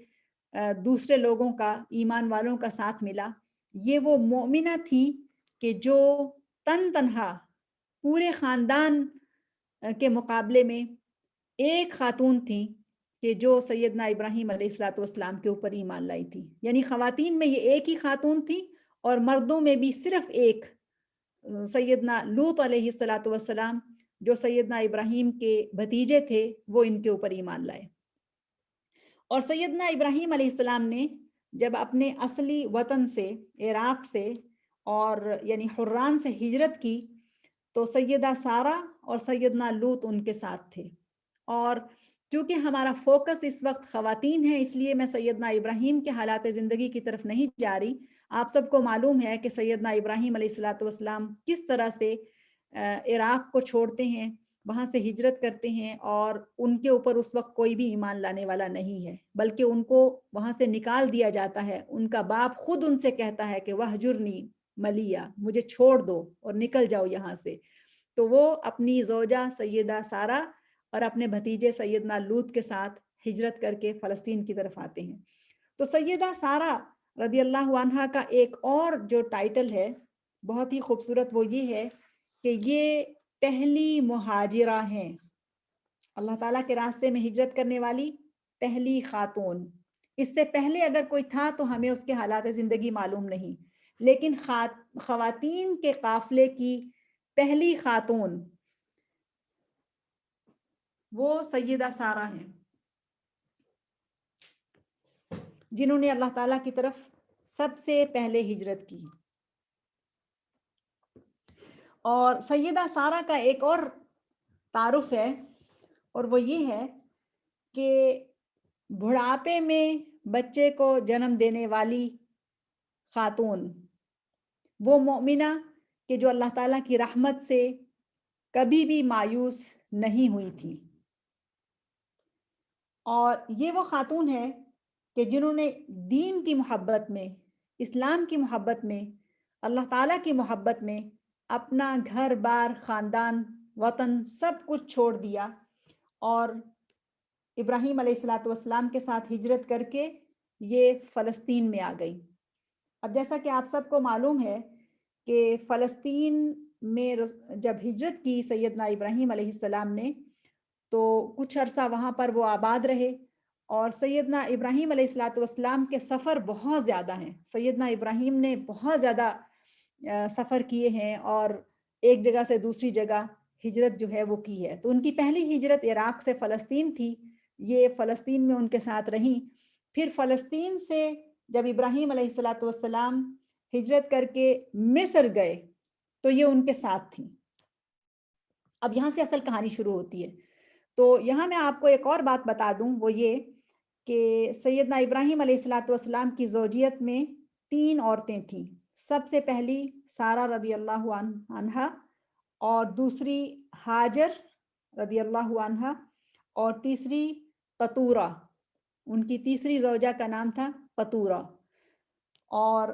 دوسرے لوگوں کا، ایمان والوں کا ساتھ ملا۔ یہ وہ مومنہ تھی کہ جو تنہا پورے خاندان کے مقابلے میں ایک خاتون تھی کہ جو سیدنا ابراہیم علیہ السلام کے اوپر ایمان لائی تھی۔ یعنی خواتین میں یہ ایک ہی خاتون تھی، اور مردوں میں بھی صرف ایک، سیدنا لوط علیہ السلام جو سیدنا ابراہیم کے بھتیجے تھے، وہ ان کے اوپر ایمان لائے۔ اور سیدنا ابراہیم علیہ السلام نے جب اپنے اصلی وطن سے، عراق سے، اور یعنی حران سے ہجرت کی تو سیدہ سارہ اور سیدنا لوط ان کے ساتھ تھے۔ اور چونکہ ہمارا فوکس اس وقت خواتین ہے، اس لیے میں سیدنا ابراہیم کے حالات زندگی کی طرف نہیں جا رہی۔ آپ سب کو معلوم ہے کہ سیدنا ابراہیم علیہ السلام کس طرح سے عراق کو چھوڑتے ہیں، وہاں سے ہجرت کرتے ہیں، اور ان کے اوپر اس وقت کوئی بھی ایمان لانے والا نہیں ہے، بلکہ ان کو وہاں سے نکال دیا جاتا ہے۔ ان کا باپ خود ان سے کہتا ہے کہ وَہْجُرْنِی مَلِیَّا، مجھے چھوڑ دو اور نکل جاؤ یہاں سے۔ تو وہ اپنی زوجہ سیدہ سارہ اور اپنے بھتیجے سیدنا لوط کے ساتھ ہجرت کر کے فلسطین کی طرف آتے ہیں۔ تو سیدہ سارہ رضی اللہ عنہا کا ایک اور جو ٹائٹل ہے بہت ہی خوبصورت، وہ یہ ہے کہ یہ پہلی مہاجرہ ہیں، اللہ تعالیٰ کے راستے میں ہجرت کرنے والی پہلی خاتون۔ اس سے پہلے اگر کوئی تھا تو ہمیں اس کے حالات زندگی معلوم نہیں، لیکن خواتین کے قافلے کی پہلی خاتون وہ سیدہ سارہ ہیں، جنہوں نے اللہ تعالیٰ کی طرف سب سے پہلے ہجرت کی۔ اور سیدہ سارہ کا ایک اور تعارف ہے، اور وہ یہ ہے کہ بڑھاپے میں بچے کو جنم دینے والی خاتون، وہ مومنہ کہ جو اللہ تعالیٰ کی رحمت سے کبھی بھی مایوس نہیں ہوئی تھی۔ اور یہ وہ خاتون ہے کہ جنہوں نے دین کی محبت میں، اسلام کی محبت میں، اللہ تعالیٰ کی محبت میں اپنا گھر بار، خاندان، وطن سب کچھ چھوڑ دیا، اور ابراہیم علیہ السلام کے ساتھ ہجرت کر کے یہ فلسطین میں آ گئی۔ اب جیسا کہ آپ سب کو معلوم ہے کہ فلسطین میں جب ہجرت کی سیدنا ابراہیم علیہ السلام نے تو کچھ عرصہ وہاں پر وہ آباد رہے، اور سیدنا ابراہیم علیہ السلام کے سفر بہت زیادہ ہیں۔ سیدنا ابراہیم نے بہت زیادہ سفر کیے ہیں، اور ایک جگہ سے دوسری جگہ ہجرت جو ہے وہ کی ہے۔ تو ان کی پہلی ہجرت عراق سے فلسطین تھی، یہ فلسطین میں ان کے ساتھ رہیں۔ پھر فلسطین سے جب ابراہیم علیہ السلام ہجرت کر کے مصر گئے تو یہ ان کے ساتھ تھیں۔ اب یہاں سے اصل کہانی شروع ہوتی ہے۔ تو یہاں میں آپ کو ایک اور بات بتا دوں، وہ یہ کہ سیدنا ابراہیم علیہ السلام کی زوجیت میں 3 عورتیں تھیں۔ سب سے پہلی سارہ رضی اللہ عنہا، اور دوسری ہاجر رضی اللہ عنہا، اور تیسری قطورہ، ان کی تیسری زوجہ کا نام تھا قطورہ۔ اور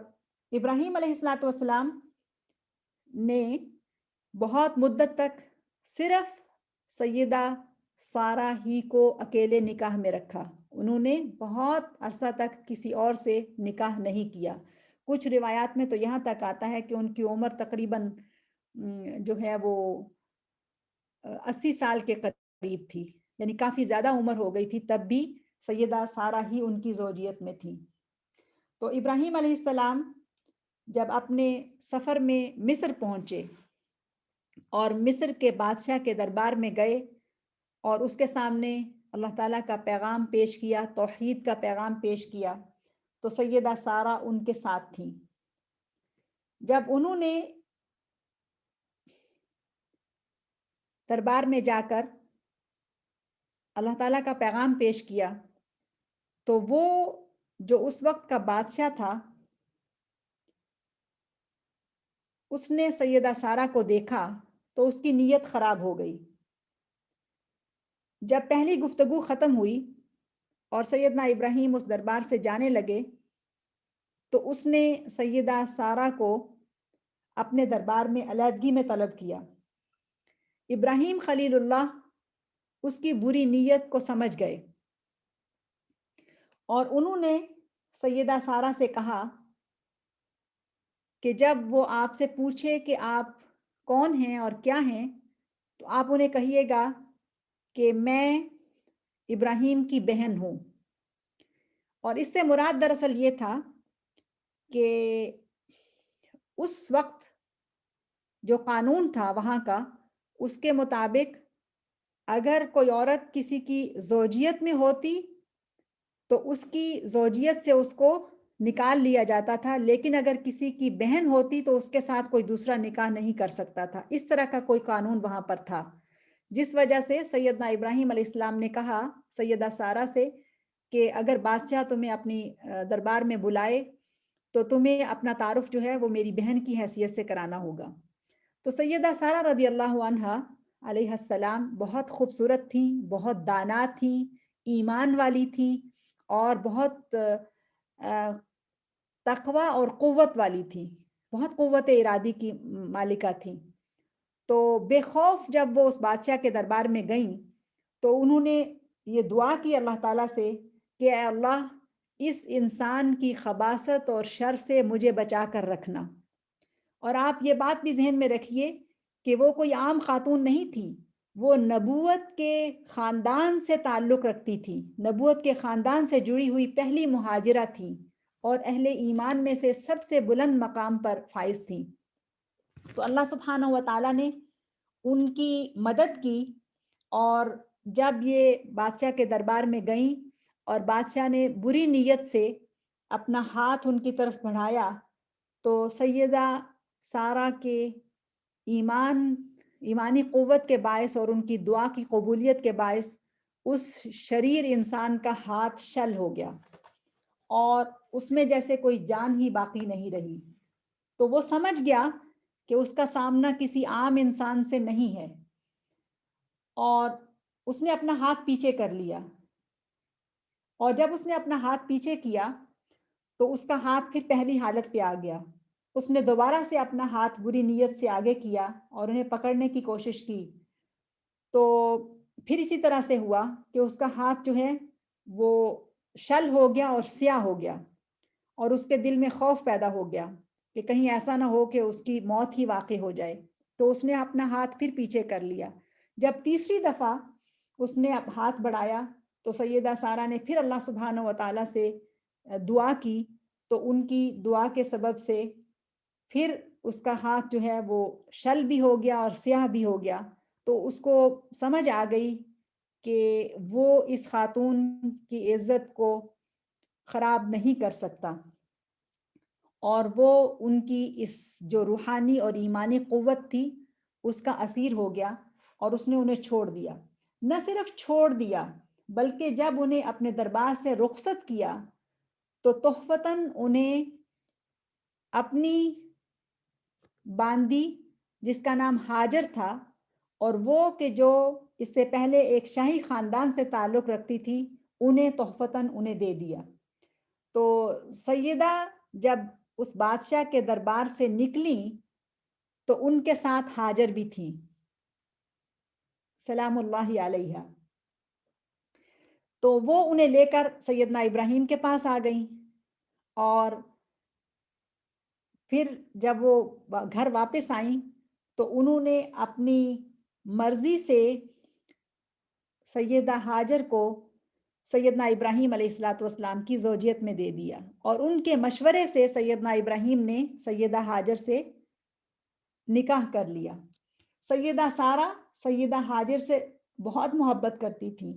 ابراہیم علیہ السلام نے بہت مدت تک صرف سیدہ سارہ ہی کو اکیلے نکاح میں رکھا، انہوں نے بہت عرصہ تک کسی اور سے نکاح نہیں کیا۔ کچھ روایات میں تو یہاں تک آتا ہے کہ ان کی عمر تقریباً جو ہے وہ 80 سال کے قریب تھی، یعنی کافی زیادہ عمر ہو گئی تھی، تب بھی سیدہ سارہ ہی ان کی زوجیت میں تھی۔ تو ابراہیم علیہ السلام جب اپنے سفر میں مصر پہنچے اور مصر کے بادشاہ کے دربار میں گئے اور اس کے سامنے اللہ تعالیٰ کا پیغام پیش کیا، توحید کا پیغام پیش کیا، تو سیدہ سارہ ان کے ساتھ تھیں۔ جب انہوں نے دربار میں جا کر اللہ تعالیٰ کا پیغام پیش کیا تو وہ جو اس وقت کا بادشاہ تھا، اس نے سیدہ سارہ کو دیکھا تو اس کی نیت خراب ہو گئی۔ جب پہلی گفتگو ختم ہوئی اور سیدنا ابراہیم اس دربار سے جانے لگے تو اس نے سیدہ سارہ کو اپنے دربار میں علیحدگی میں طلب کیا۔ ابراہیم خلیل اللہ اس کی بری نیت کو سمجھ گئے اور انہوں نے سیدہ سارہ سے کہا کہ جب وہ آپ سے پوچھے کہ آپ کون ہیں اور کیا ہیں تو آپ انہیں کہیے گا کہ میں ابراہیم کی بہن ہوں۔ اور اس سے مراد دراصل یہ تھا کہ اس وقت جو قانون تھا وہاں کا، اس کے مطابق اگر کوئی عورت کسی کی زوجیت میں ہوتی تو اس کی زوجیت سے اس کو نکال لیا جاتا تھا، لیکن اگر کسی کی بہن ہوتی تو اس کے ساتھ کوئی دوسرا نکاح نہیں کر سکتا تھا۔ اس طرح کا کوئی قانون وہاں پر تھا، جس وجہ سے سیدنا ابراہیم علیہ السلام نے کہا سیدہ سارہ سے کہ اگر بادشاہ تمہیں اپنی دربار میں بلائے تو تمہیں اپنا تعارف جو ہے وہ میری بہن کی حیثیت سے کرانا ہوگا۔ تو سیدہ سارہ رضی اللہ عنہا علیہ السلام بہت خوبصورت تھیں، بہت دانا تھیں، ایمان والی تھیں اور بہت تقوی اور قوت والی تھیں، بہت قوت ارادی کی مالکہ تھیں۔ تو بے خوف جب وہ اس بادشاہ کے دربار میں گئیں تو انہوں نے یہ دعا کی اللہ تعالیٰ سے کہ اے اللہ اس انسان کی خباثت اور شر سے مجھے بچا کر رکھنا۔ اور آپ یہ بات بھی ذہن میں رکھیے کہ وہ کوئی عام خاتون نہیں تھی، وہ نبوت کے خاندان سے تعلق رکھتی تھی، نبوت کے خاندان سے جڑی ہوئی پہلی مہاجرہ تھی اور اہل ایمان میں سے سب سے بلند مقام پر فائز تھی۔ تو اللہ سبحانہ و تعالیٰ نے ان کی مدد کی اور جب یہ بادشاہ کے دربار میں گئیں اور بادشاہ نے بری نیت سے اپنا ہاتھ ان کی طرف بڑھایا تو سیدہ سارہ کے ایمانی قوت کے باعث اور ان کی دعا کی قبولیت کے باعث اس شریر انسان کا ہاتھ شل ہو گیا اور اس میں جیسے کوئی جان ہی باقی نہیں رہی۔ تو وہ سمجھ گیا کہ اس کا سامنا کسی عام انسان سے نہیں ہے اور اس نے اپنا ہاتھ پیچھے کر لیا، اور جب اس نے اپنا ہاتھ پیچھے کیا تو اس کا ہاتھ پھر پہلی حالت پہ آ گیا۔ اس نے دوبارہ سے اپنا ہاتھ بری نیت سے آگے کیا اور انہیں پکڑنے کی کوشش کی، تو پھر اسی طرح سے ہوا کہ اس کا ہاتھ جو ہے وہ شل ہو گیا اور سیاہ ہو گیا اور اس کے دل میں خوف پیدا ہو گیا کہ کہیں ایسا نہ ہو کہ اس کی موت ہی واقع ہو جائے، تو اس نے اپنا ہاتھ پھر پیچھے کر لیا۔ جب تیسری دفعہ اس نے ہاتھ بڑھایا تو سیدہ سارہ نے پھر اللہ سبحانہ و تعالیٰ سے دعا کی، تو ان کی دعا کے سبب سے پھر اس کا ہاتھ جو ہے وہ شل بھی ہو گیا اور سیاہ بھی ہو گیا۔ تو اس کو سمجھ آ گئی کہ وہ اس خاتون کی عزت کو خراب نہیں کر سکتا، اور وہ ان کی اس جو روحانی اور ایمانی قوت تھی اس کا اسیر ہو گیا اور اس نے انہیں چھوڑ دیا۔ نہ صرف چھوڑ دیا بلکہ جب انہیں اپنے دربار سے رخصت کیا تو تحفتاً انہیں اپنی باندی جس کا نام ہاجر تھا، اور وہ کہ جو اس سے پہلے ایک شاہی خاندان سے تعلق رکھتی تھی، انہیں تحفتاً انہیں دے دیا۔ تو سیدہ جب اس بادشاہ کے دربار سے نکلی تو ان کے ساتھ ہاجر بھی تھی سلام اللہ علیہ، تو وہ انہیں لے کر سیدنا ابراہیم کے پاس آ گئیں، اور پھر جب وہ گھر واپس آئیں تو انہوں نے اپنی مرضی سے سیدہ ہاجر کو سیدنا ابراہیم علیہ الصلاۃ والسلام کی زوجیت میں دے دیا، اور ان کے مشورے سے سیدنا ابراہیم نے سیدہ ہاجر سے نکاح کر لیا۔ سیدہ سارہ سیدہ ہاجر سے بہت محبت کرتی تھی،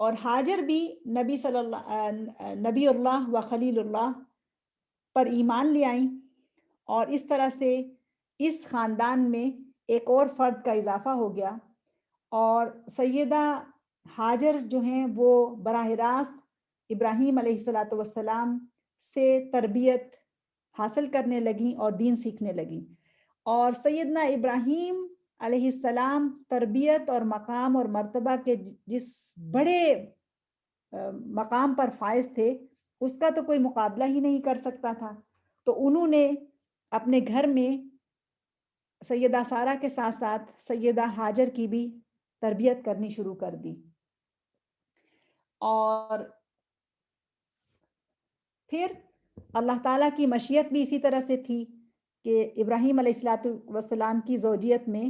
اور ہاجر بھی نبی اللہ و خلیل اللہ پر ایمان لے آئیں، اور اس طرح سے اس خاندان میں ایک اور فرد کا اضافہ ہو گیا، اور سیدہ ہاجر جو ہیں وہ براہ راست ابراہیم علیہ الصلاۃ والسلام سے تربیت حاصل کرنے لگیں اور دین سیکھنے لگیں، اور سیدنا ابراہیم علیہ السلام تربیت اور مقام اور مرتبہ کے جس بڑے مقام پر فائز تھے، اس کا تو کوئی مقابلہ ہی نہیں کر سکتا تھا. تو انہوں نے اپنے گھر میں سیدہ سارہ کے ساتھ ساتھ سیدہ ہاجر کی بھی تربیت کرنی شروع کر دی. اور پھر اللہ تعالیٰ کی مشیت بھی اسی طرح سے تھی کہ ابراہیم علیہ الصلوۃ والسلام کی زوجیت میں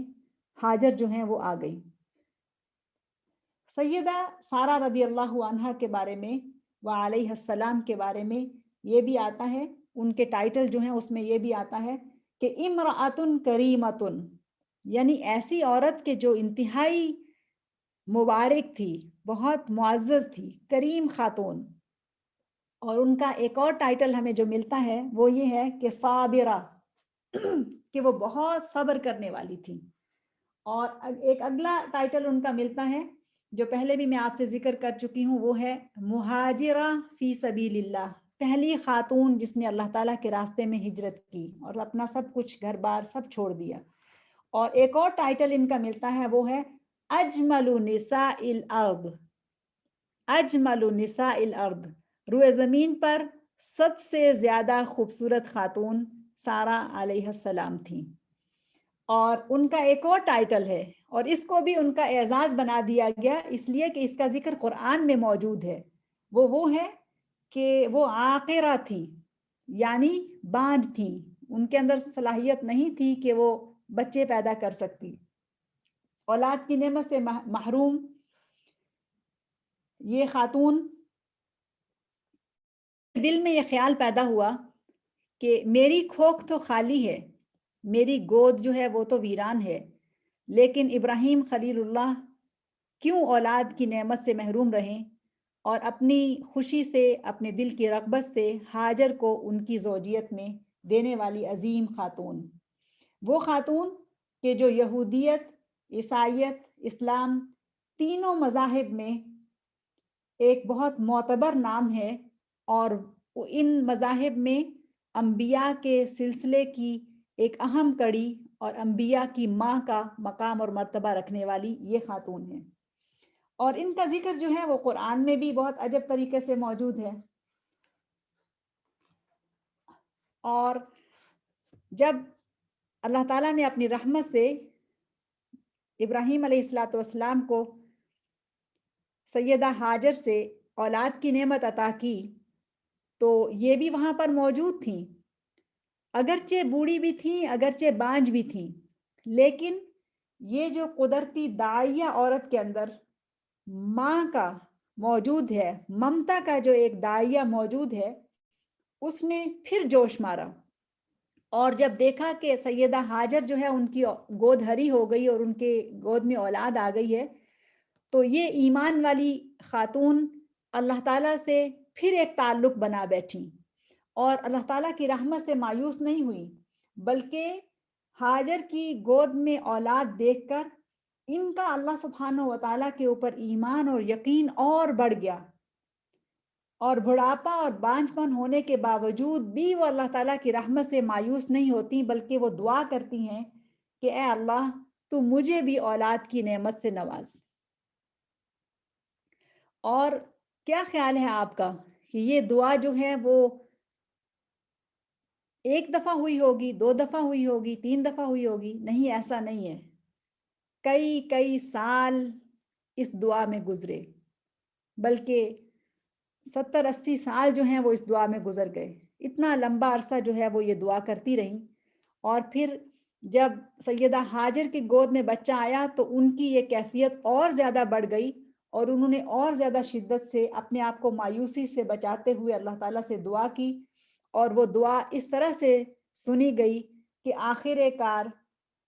ہاجر جو ہیں وہ آ گئی. سیدہ سارہ رضی اللہ عنہا کے بارے میں وعلیہ السلام کے بارے میں یہ بھی آتا ہے، ان کے ٹائٹل جو ہیں اس میں یہ بھی آتا ہے کہ امرأۃ کریمۃ، یعنی ایسی عورت کہ جو انتہائی مبارک تھی، بہت معزز تھی، کریم خاتون. اور ان کا ایک اور ٹائٹل ہمیں جو ملتا ہے وہ یہ ہے کہ صابرہ، کہ وہ بہت صبر کرنے والی تھی. اور ایک اگلا ٹائٹل ان کا ملتا ہے جو پہلے بھی میں آپ سے ذکر کر چکی ہوں، وہ ہے مہاجرہ فی سبیل اللہ، پہلی خاتون جس نے اللہ تعالیٰ کے راستے میں ہجرت کی اور اپنا سب کچھ گھر بار سب چھوڑ دیا. اور ایک اور ٹائٹل ان کا ملتا ہے وہ ہے اجمل نساء الارض، اجمل نساء الارض، روئے زمین پر سب سے زیادہ خوبصورت خاتون سارہ علیہ السلام تھیں. اور ان کا ایک اور ٹائٹل ہے، اور اس کو بھی ان کا اعزاز بنا دیا گیا اس لیے کہ اس کا ذکر قرآن میں موجود ہے. وہ ہے کہ وہ عاقرہ تھی، یعنی بانجھ تھی، ان کے اندر صلاحیت نہیں تھی کہ وہ بچے پیدا کر سکتی، اولاد کی نعمت سے محروم یہ خاتون. دل میں یہ خیال پیدا ہوا کہ میری کھوکھ تو خالی ہے، میری گود جو ہے وہ تو ویران ہے، لیکن ابراہیم خلیل اللہ کیوں اولاد کی نعمت سے محروم رہیں اور اپنی خوشی سے، اپنے دل کی رغبت سے ہاجر کو ان کی زوجیت میں دینے والی عظیم خاتون. وہ خاتون کہ جو یہودیت، عیسائیت، اسلام تینوں مذاہب میں ایک بہت معتبر نام ہے، اور ان مذاہب میں انبیاء کے سلسلے کی ایک اہم کڑی اور انبیاء کی ماں کا مقام اور مرتبہ رکھنے والی یہ خاتون ہے. اور ان کا ذکر جو ہے وہ قرآن میں بھی بہت عجب طریقے سے موجود ہے. اور جب اللہ تعالیٰ نے اپنی رحمت سے ابراہیم علیہ الصلوۃ والسلام کو سیدہ ہاجر سے اولاد کی نعمت عطا کی تو یہ بھی وہاں پر موجود تھیں، اگرچہ بوڑھی بھی تھیں، اگرچہ بانجھ بھی تھیں، لیکن یہ جو قدرتی داعیہ عورت کے اندر ماں کا موجود ہے، ممتا کا جو ایک داعیہ موجود ہے، اس نے پھر جوش مارا. اور جب دیکھا کہ سیدہ ہاجر جو ہے ان کی گود ہری ہو گئی اور ان کے گود میں اولاد آ گئی ہے، تو یہ ایمان والی خاتون اللہ تعالیٰ سے پھر ایک تعلق بنا بیٹھی اور اللہ تعالیٰ کی رحمت سے مایوس نہیں ہوئی، بلکہ ہاجر کی گود میں اولاد دیکھ کر ان کا اللہ سبحانہ و تعالیٰ کے اوپر ایمان اور یقین اور بڑھ گیا، اور بڑھاپا اور بانجھ پن ہونے کے باوجود بھی وہ اللہ تعالیٰ کی رحمت سے مایوس نہیں ہوتی، بلکہ وہ دعا کرتی ہیں کہ اے اللہ تو مجھے بھی اولاد کی نعمت سے نواز. اور کیا خیال ہے آپ کا کہ یہ دعا جو ہے وہ ایک دفعہ ہوئی ہوگی، 2 دفعہ ہوئی ہوگی، 3 دفعہ ہوئی ہوگی؟ نہیں، ایسا نہیں ہے. کئی سال اس دعا میں گزرے، بلکہ 70-80 سال جو ہیں وہ اس دعا میں گزر گئے. اتنا لمبا عرصہ جو ہے وہ یہ دعا کرتی رہیں. اور پھر جب سیدہ ہاجر کی گود میں بچہ آیا تو ان کی یہ کیفیت اور زیادہ بڑھ گئی، اور انہوں نے اور زیادہ شدت سے اپنے آپ کو مایوسی سے بچاتے ہوئے اللہ تعالیٰ سے دعا کی، اور وہ دعا اس طرح سے سنی گئی کہ آخر کار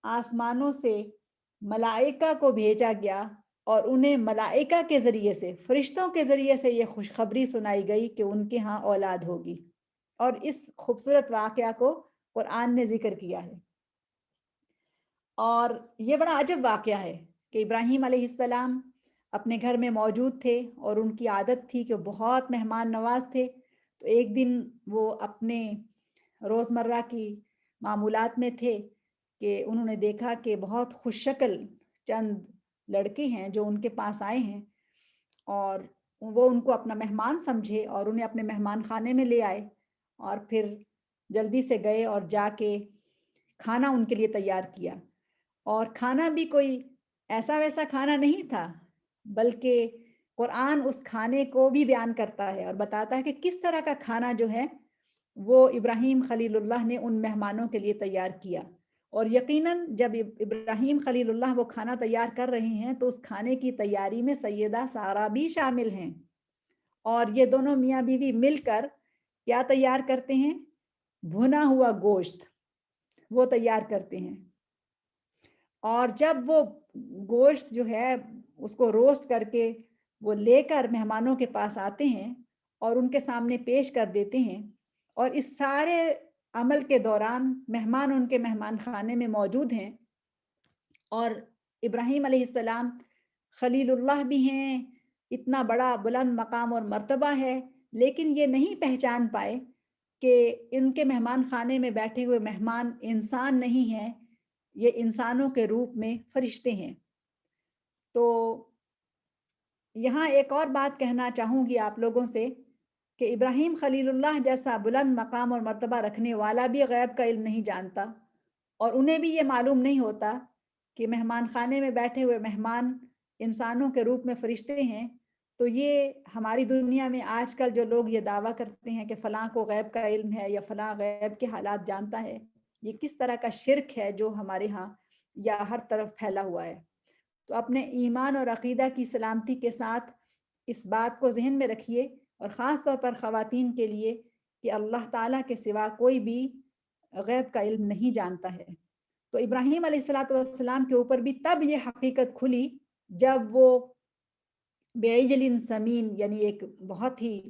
آسمانوں سے ملائکہ کو بھیجا گیا اور انہیں ملائکہ کے ذریعے سے، فرشتوں کے ذریعے سے یہ خوشخبری سنائی گئی کہ ان کے ہاں اولاد ہوگی. اور اس خوبصورت واقعہ کو قرآن نے ذکر کیا ہے. اور یہ بڑا عجب واقعہ ہے کہ ابراہیم علیہ السلام اپنے گھر میں موجود تھے اور ان کی عادت تھی کہ بہت مہمان نواز تھے. تو ایک دن وہ اپنے روزمرہ کی معمولات میں تھے کہ انہوں نے دیکھا کہ بہت خوش شکل چند لڑکے ہیں جو ان کے پاس آئے ہیں، اور وہ ان کو اپنا مہمان سمجھے اور انہیں اپنے مہمان خانے میں لے آئے، اور پھر جلدی سے گئے اور جا کے کھانا ان کے لیے تیار کیا۔ اور کھانا بھی کوئی ایسا ویسا کھانا نہیں تھا، بلکہ قرآن اس کھانے کو بھی بیان کرتا ہے اور بتاتا ہے کہ کس طرح کا کھانا جو ہے وہ ابراہیم خلیل اللہ نے ان مہمانوں کے لیے تیار کیا۔ اور یقیناً جب ابراہیم خلیل اللہ وہ کھانا تیار کر رہے ہیں تو اس کھانے کی تیاری میں سیدہ سارہ بھی شامل ہیں، اور یہ دونوں میاں بیوی مل کر کیا تیار کرتے ہیں؟ بھنا ہوا گوشت وہ تیار کرتے ہیں۔ اور جب وہ گوشت جو ہے اس کو روسٹ کر کے وہ لے کر مہمانوں کے پاس آتے ہیں اور ان کے سامنے پیش کر دیتے ہیں، اور اس سارے عمل کے دوران مہمان ان کے مہمان خانے میں موجود ہیں، اور ابراہیم علیہ السلام خلیل اللہ بھی ہیں، اتنا بڑا بلند مقام اور مرتبہ ہے، لیکن یہ نہیں پہچان پائے کہ ان کے مہمان خانے میں بیٹھے ہوئے مہمان انسان نہیں ہیں، یہ انسانوں کے روپ میں فرشتے ہیں۔ تو یہاں ایک اور بات کہنا چاہوں گی آپ لوگوں سے کہ ابراہیم خلیل اللہ جیسا بلند مقام اور مرتبہ رکھنے والا بھی غیب کا علم نہیں جانتا، اور انہیں بھی یہ معلوم نہیں ہوتا کہ مہمان خانے میں بیٹھے ہوئے مہمان انسانوں کے روپ میں فرشتے ہیں۔ تو یہ ہماری دنیا میں آج کل جو لوگ یہ دعویٰ کرتے ہیں کہ فلاں کو غیب کا علم ہے یا فلاں غیب کے حالات جانتا ہے، یہ کس طرح کا شرک ہے جو ہمارے ہاں یا ہر طرف پھیلا ہوا ہے۔ تو اپنے ایمان اور عقیدہ کی سلامتی کے ساتھ اس بات کو ذہن میں رکھیے، اور خاص طور پر خواتین کے لیے، کہ اللہ تعالیٰ کے سوا کوئی بھی غیب کا علم نہیں جانتا ہے۔ تو ابراہیم علیہ السلام کے اوپر بھی تب یہ حقیقت کھلی جب وہ بعجل سمین، یعنی ایک بہت ہی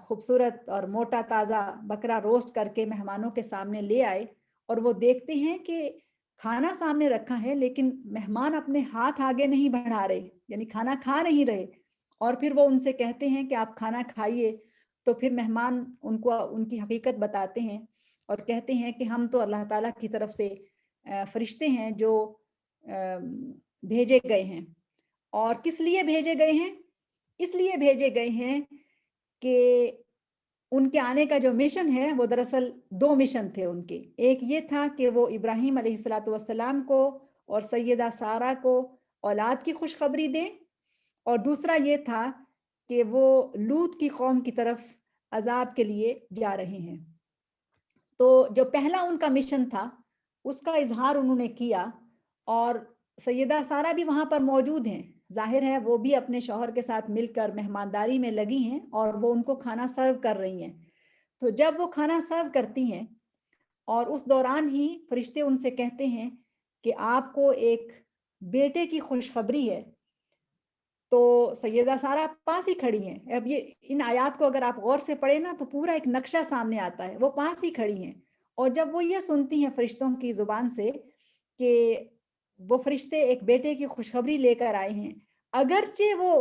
خوبصورت اور موٹا تازہ بکرا روسٹ کر کے مہمانوں کے سامنے لے آئے، اور وہ دیکھتے ہیں کہ کھانا سامنے رکھا ہے لیکن مہمان اپنے ہاتھ آگے نہیں بڑھا رہے، یعنی کھانا کھا نہیں رہے، اور پھر وہ ان سے کہتے ہیں کہ آپ کھانا کھائیے۔ تو پھر مہمان ان کو ان کی حقیقت بتاتے ہیں اور کہتے ہیں کہ ہم تو اللہ تعالیٰ کی طرف سے فرشتے ہیں جو بھیجے گئے ہیں۔ اور کس لیے بھیجے گئے ہیں؟ اس لیے بھیجے گئے ہیں کہ ان کے آنے کا جو مشن ہے وہ دراصل دو مشن تھے ان کے۔ ایک یہ تھا کہ وہ ابراہیم علیہ السلام کو اور سیدہ سارہ کو اولاد کی خوشخبری دیں، اور دوسرا یہ تھا کہ وہ لوط کی قوم کی طرف عذاب کے لیے جا رہے ہیں۔ تو جو پہلا ان کا مشن تھا اس کا اظہار انہوں نے کیا، اور سیدہ سارہ بھی وہاں پر موجود ہیں، ظاہر ہے وہ بھی اپنے شوہر کے ساتھ مل کر مہمانداری میں لگی ہیں اور وہ ان کو کھانا سرو کر رہی ہیں۔ تو جب وہ کھانا سرو کرتی ہیں اور اس دوران ہی فرشتے ان سے کہتے ہیں کہ آپ کو ایک بیٹے کی خوشخبری ہے، تو سیدہ سارہ پاس ہی کھڑی ہیں۔ اب یہ ان آیات کو اگر آپ غور سے پڑھیں نا تو پورا ایک نقشہ سامنے آتا ہے، وہ پاس ہی کھڑی ہیں، اور جب وہ یہ سنتی ہیں فرشتوں کی زبان سے کہ وہ فرشتے ایک بیٹے کی خوشخبری لے کر آئے ہیں، اگرچہ وہ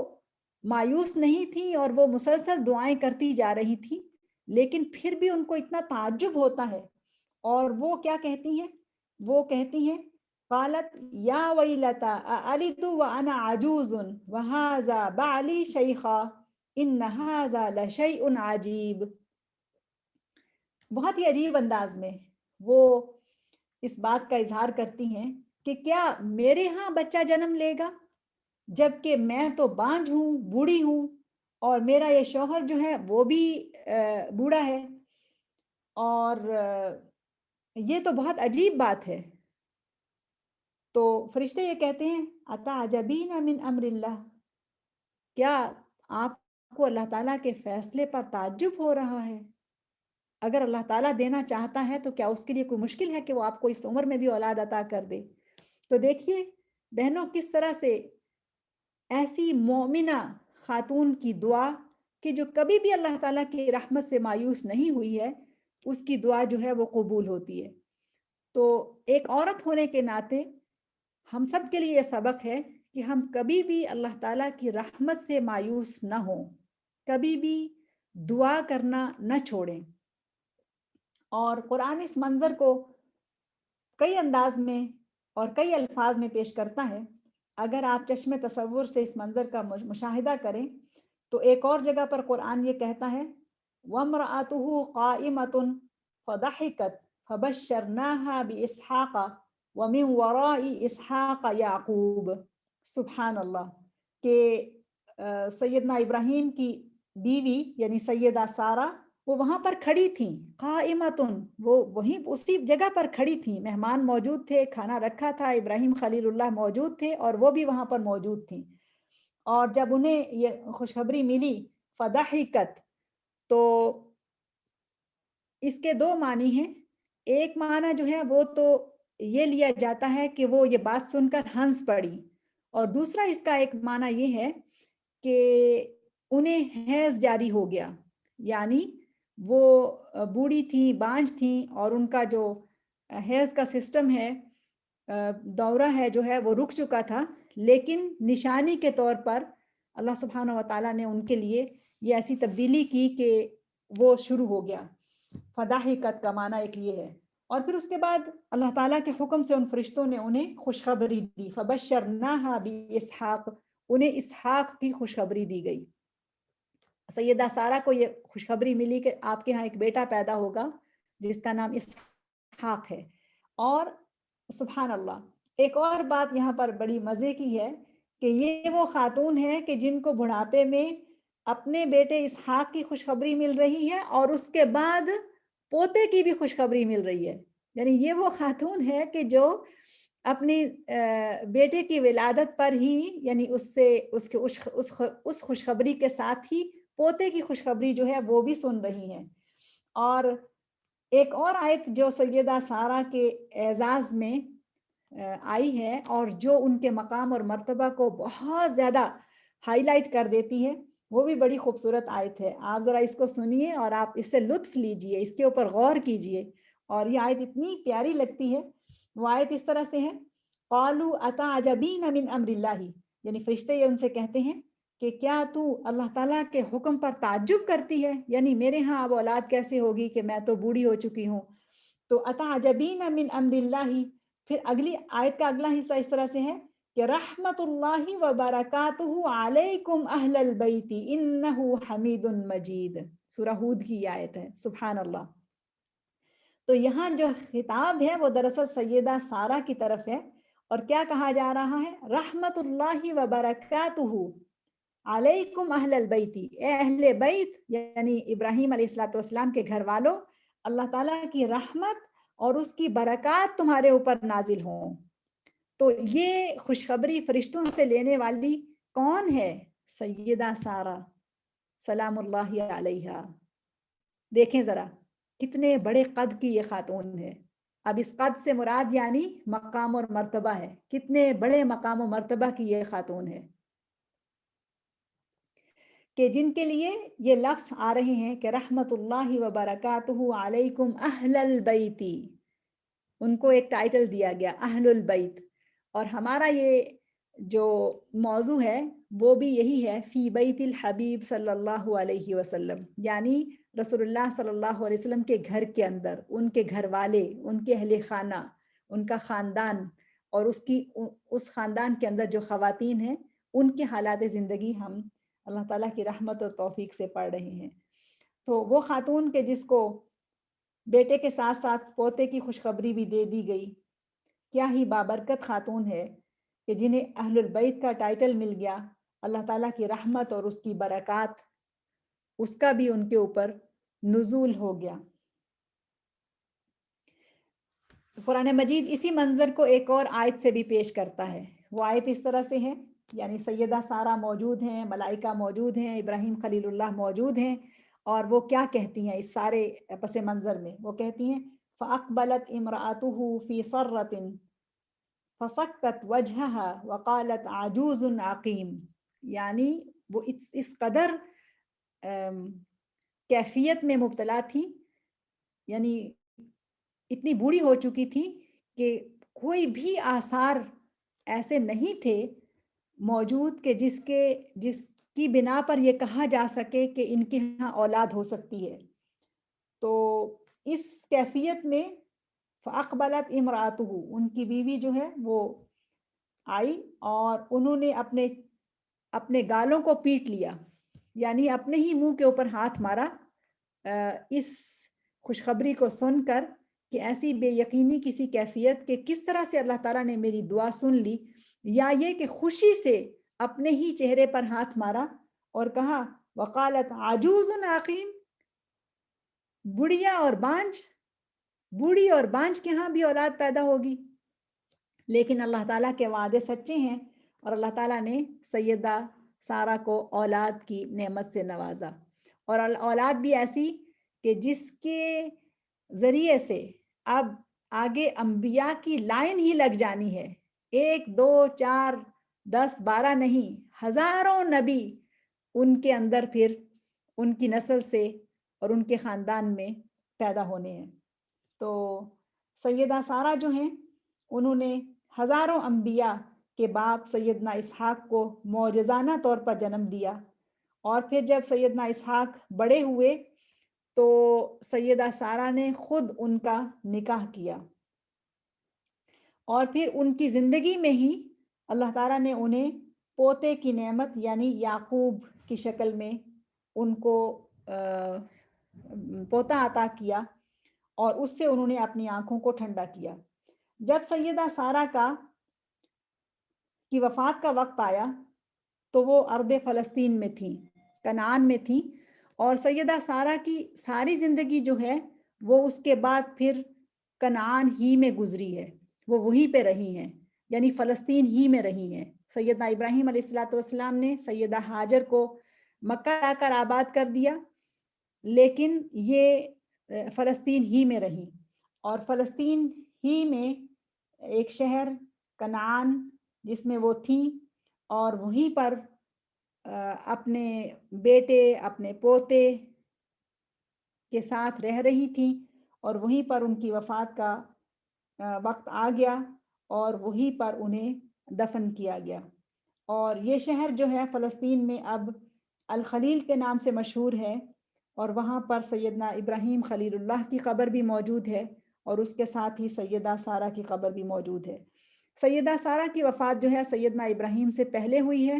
مایوس نہیں تھی اور وہ مسلسل دعائیں کرتی جا رہی تھی، لیکن پھر بھی ان کو اتنا تعجب ہوتا ہے، اور وہ کیا کہتی ہیں؟ وہ کہتی ہیں قالت یا ویلتا اَأَلِدُ وَأَنَا عَجُوزٌ وَهَذَا بَعْلِي شَيْخًا إِنَّ هَذَا لَشَيْءٌ عَجِيبٌ۔ بہت ہی عجیب انداز میں وہ اس بات کا اظہار کرتی ہیں کہ کیا میرے ہاں بچہ جنم لے گا جبکہ میں تو بانجھ ہوں، بوڑھی ہوں، اور میرا یہ شوہر جو ہے وہ بھی بوڑھا ہے، اور یہ تو بہت عجیب بات ہے۔ تو فرشتے یہ کہتے ہیں اتعجبین من امر اللہ، کیا آپ کو اللہ تعالیٰ کے فیصلے پر تعجب ہو رہا ہے؟ اگر اللہ تعالیٰ دینا چاہتا ہے تو کیا اس کے لیے کوئی مشکل ہے کہ وہ آپ کو اس عمر میں بھی اولاد عطا کر دے؟ تو دیکھیے بہنوں کس طرح سے ایسی مومنہ خاتون کی دعا کہ جو کبھی بھی اللہ تعالیٰ کی رحمت سے مایوس نہیں ہوئی ہے، اس کی دعا جو ہے وہ قبول ہوتی ہے۔ تو ایک عورت ہونے کے ناطے ہم سب کے لیے یہ سبق ہے کہ ہم کبھی بھی اللہ تعالیٰ کی رحمت سے مایوس نہ ہوں، کبھی بھی دعا کرنا نہ چھوڑیں۔ اور قرآن اس منظر کو کئی انداز میں اور کئی الفاظ میں پیش کرتا ہے. اگر آپ چشم تصور سے اس منظر کا مشاہدہ کریں تو ایک اور جگہ پر قرآن یہ کہتا ہے وَامْرَأَتُهُ قَائِمَةٌ فَضَحِكَتْ فَبَشَّرْنَاهَا بِإِسْحَاقَ وَمِنْ وَرَاءِ إِسْحَاقَ يَعْقُوبَ. سبحان اللہ کہ سیدنا ابراہیم کی بیوی یعنی سیدہ سارہ وہ وہاں پر کھڑی تھیں قائمتن، وہ وہیں اسی جگہ پر کھڑی تھیں، مہمان موجود تھے، کھانا رکھا تھا، ابراہیم خلیل اللہ موجود تھے اور وہ بھی وہاں پر موجود تھیں. اور جب انہیں یہ خوشخبری ملی فضحکت، تو اس کے دو معنی ہیں. ایک معنی جو ہے وہ تو یہ لیا جاتا ہے کہ وہ یہ بات سن کر ہنس پڑی، اور دوسرا اس کا ایک معنی یہ ہے کہ انہیں حیض جاری ہو گیا، یعنی وہ بوڑھی تھیں، بانجھ تھیں، اور ان کا جو حیض کا سسٹم ہے، دورہ ہے جو ہے وہ رک چکا تھا، لیکن نشانی کے طور پر اللہ سبحانہ و تعالیٰ نے ان کے لیے یہ ایسی تبدیلی کی کہ وہ شروع ہو گیا. فضاحکت کا معنی ایک یہ ہے. اور پھر اس کے بعد اللہ تعالیٰ کے حکم سے ان فرشتوں نے انہیں خوشخبری دی. فبشرناها باسحاق، انہیں اسحاق کی خوشخبری دی گئی. سیدہ سارہ کو یہ خوشخبری ملی کہ آپ کے ہاں ایک بیٹا پیدا ہوگا جس کا نام اسحاق ہے. اور سبحان اللہ ایک اور بات یہاں پر بڑی مزے کی ہے کہ یہ وہ خاتون ہے کہ جن کو بڑھاپے میں اپنے بیٹے اسحاق کی خوشخبری مل رہی ہے اور اس کے بعد پوتے کی بھی خوشخبری مل رہی ہے. یعنی یہ وہ خاتون ہے کہ جو اپنی بیٹے کی ولادت پر ہی، یعنی اس خوشخبری کے ساتھ ہی پوتے کی خوشخبری جو ہے وہ بھی سن رہی ہیں. اور ایک اور آیت جو سیدہ سارہ کے اعزاز میں آئی ہے اور جو ان کے مقام اور مرتبہ کو بہت زیادہ ہائی لائٹ کر دیتی ہے، وہ بھی بڑی خوبصورت آیت ہے. آپ ذرا اس کو سنیے اور آپ اس سے لطف لیجئے، اس کے اوپر غور کیجئے. اور یہ آیت اتنی پیاری لگتی ہے. وہ آیت اس طرح سے ہے قالوا اتعجبین من امر اللہ، یعنی فرشتے یہ ان سے کہتے ہیں کہ کیا تو اللہ تعالیٰ کے حکم پر تعجب کرتی ہے، یعنی میرے ہاں اب اولاد کیسے ہوگی کہ میں تو بوڑھی ہو چکی ہوں. تو اتعجبین من امر اللہ، پھر اگلی آیت کا اگلا حصہ اس طرح سے ہے کہ رحمت اللہ وبرکاتہ علیکم اہل البیت انہ حمید مجید. سورہ ہود کی آیت ہے. سبحان اللہ. تو یہاں جو خطاب ہے وہ دراصل سیدہ سارہ کی طرف ہے، اور کیا کہا جا رہا ہے؟ رحمت اللہ وبرکاتہ علیکم اہل البیت، اے اہل بیت یعنی ابراہیم علیہ الصلوۃ والسلام کے گھر والوں، اللہ تعالیٰ کی رحمت اور اس کی برکات تمہارے اوپر نازل ہوں. تو یہ خوشخبری فرشتوں سے لینے والی کون ہے؟ سیدہ سارہ سلام اللہ علیہا. دیکھیں ذرا کتنے بڑے قد کی یہ خاتون ہے. اب اس قد سے مراد یعنی مقام اور مرتبہ ہے. کتنے بڑے مقام و مرتبہ کی یہ خاتون ہے کہ جن کے لیے یہ لفظ آ رہے ہیں کہ رحمت اللہ وبرکاتہ علیکم اہل البیت. ان کو ایک ٹائٹل دیا گیا اہل البیت. اور ہمارا یہ جو موضوع ہے وہ بھی یہی ہے فی بیت الحبیب صلی اللہ علیہ وسلم، یعنی رسول اللہ صلی اللہ علیہ وسلم کے گھر کے اندر ان کے گھر والے، ان کے اہل خانہ، ان کا خاندان، اور اس خاندان کے اندر جو خواتین ہیں ان کے حالات زندگی ہم اللہ تعالیٰ کی رحمت اور توفیق سے پڑھ رہے ہیں. تو وہ خاتون کہ جس کو بیٹے کے ساتھ ساتھ پوتے کی خوشخبری بھی دے دی گئی، کیا ہی بابرکت خاتون ہے کہ جنہیں اہل البیت کا ٹائٹل مل گیا. اللہ تعالیٰ کی رحمت اور اس کی برکات اس کا بھی ان کے اوپر نزول ہو گیا. قرآن مجید اسی منظر کو ایک اور آیت سے بھی پیش کرتا ہے. وہ آیت اس طرح سے ہے، یعنی سیدہ سارہ موجود ہیں، ملائکہ موجود ہیں، ابراہیم خلیل اللہ موجود ہیں، اور وہ کیا کہتی ہیں اس سارے پس منظر میں؟ وہ کہتی ہیں فَأَقْبَلَتْ إِمْرَأَتُهُ فِي صَرَّةٍ فَصَكَّتْ وَجْهَهَا وَقَالَتْ عَجُوزٌ عَقِيمٌ. یعنی وہ اس قدر کیفیت میں مبتلا تھی، یعنی اتنی بوڑھی ہو چکی تھی کہ کوئی بھی آثار ایسے نہیں تھے موجود کہ جس کی بنا پر یہ کہا جا سکے کہ ان کے ہاں اولاد ہو سکتی ہے. تو اس کیفیت میں فَأَقْبَلَتْ إِمْرَأَتُهُ، ان کی بیوی جو ہے وہ آئی اور انہوں نے اپنے گالوں کو پیٹ لیا، یعنی اپنے ہی منہ کے اوپر ہاتھ مارا اس خوشخبری کو سن کر کہ ایسی بے یقینی کسی کیفیت کہ کس طرح سے اللہ تعالیٰ نے میری دعا سن لی، یا یہ کہ خوشی سے اپنے ہی چہرے پر ہاتھ مارا اور کہا وقالت عجوز عقیم، بڑھیا اور بانج، بوڑھی اور بانج کے ہاں بھی اولاد پیدا ہوگی۔ لیکن اللہ تعالیٰ کے وعدے سچے ہیں اور اللہ تعالیٰ نے سیدہ سارہ کو اولاد کی نعمت سے نوازا، اور اولاد بھی ایسی کہ جس کے ذریعے سے اب آگے انبیاء کی لائن ہی لگ جانی ہے، 1 2 4 10 12 نہیں، ہزاروں نبی ان کے اندر پھر ان کی نسل سے اور ان کے خاندان میں پیدا ہونے ہیں۔ تو سیدہ سارہ جو ہیں انہوں نے ہزاروں انبیاء کے باپ سیدنا اسحاق کو معجزانہ طور پر جنم دیا، اور پھر جب سیدنا اسحاق بڑے ہوئے تو سیدہ سارہ نے خود ان کا نکاح کیا، اور پھر ان کی زندگی میں ہی اللہ تعالیٰ نے انہیں پوتے کی نعمت یعنی یعقوب کی شکل میں ان کو پوتا عطا کیا، اور اس سے انہوں نے اپنی آنکھوں کو ٹھنڈا کیا۔ جب سیدہ سارہ کی وفات کا وقت آیا تو وہ ارض فلسطین میں تھیں، کنعان میں تھیں، اور سیدہ سارہ کی ساری زندگی جو ہے وہ اس کے بعد پھر کنعان ہی میں گزری ہے، وہ وہیں پہ رہی ہیں، یعنی فلسطین ہی میں رہی ہیں۔ سیدنا ابراہیم علیہ السلام نے سیدہ ہاجر کو مکہ لا کر آباد کر دیا، لیکن یہ فلسطین ہی میں رہی، اور فلسطین ہی میں ایک شہر کنعان جس میں وہ تھیں، اور وہیں پر اپنے بیٹے اپنے پوتے کے ساتھ رہ رہی تھیں، اور وہیں پر ان کی وفات کا وقت آ گیا اور وہیں پر انہیں دفن کیا گیا۔ اور یہ شہر جو ہے فلسطین میں اب الخلیل کے نام سے مشہور ہے، اور وہاں پر سیدنا ابراہیم خلیل اللہ کی قبر بھی موجود ہے، اور اس کے ساتھ ہی سیدہ سارہ کی قبر بھی موجود ہے۔ سیدہ سارہ کی وفات جو ہے سیدنا ابراہیم سے پہلے ہوئی ہے،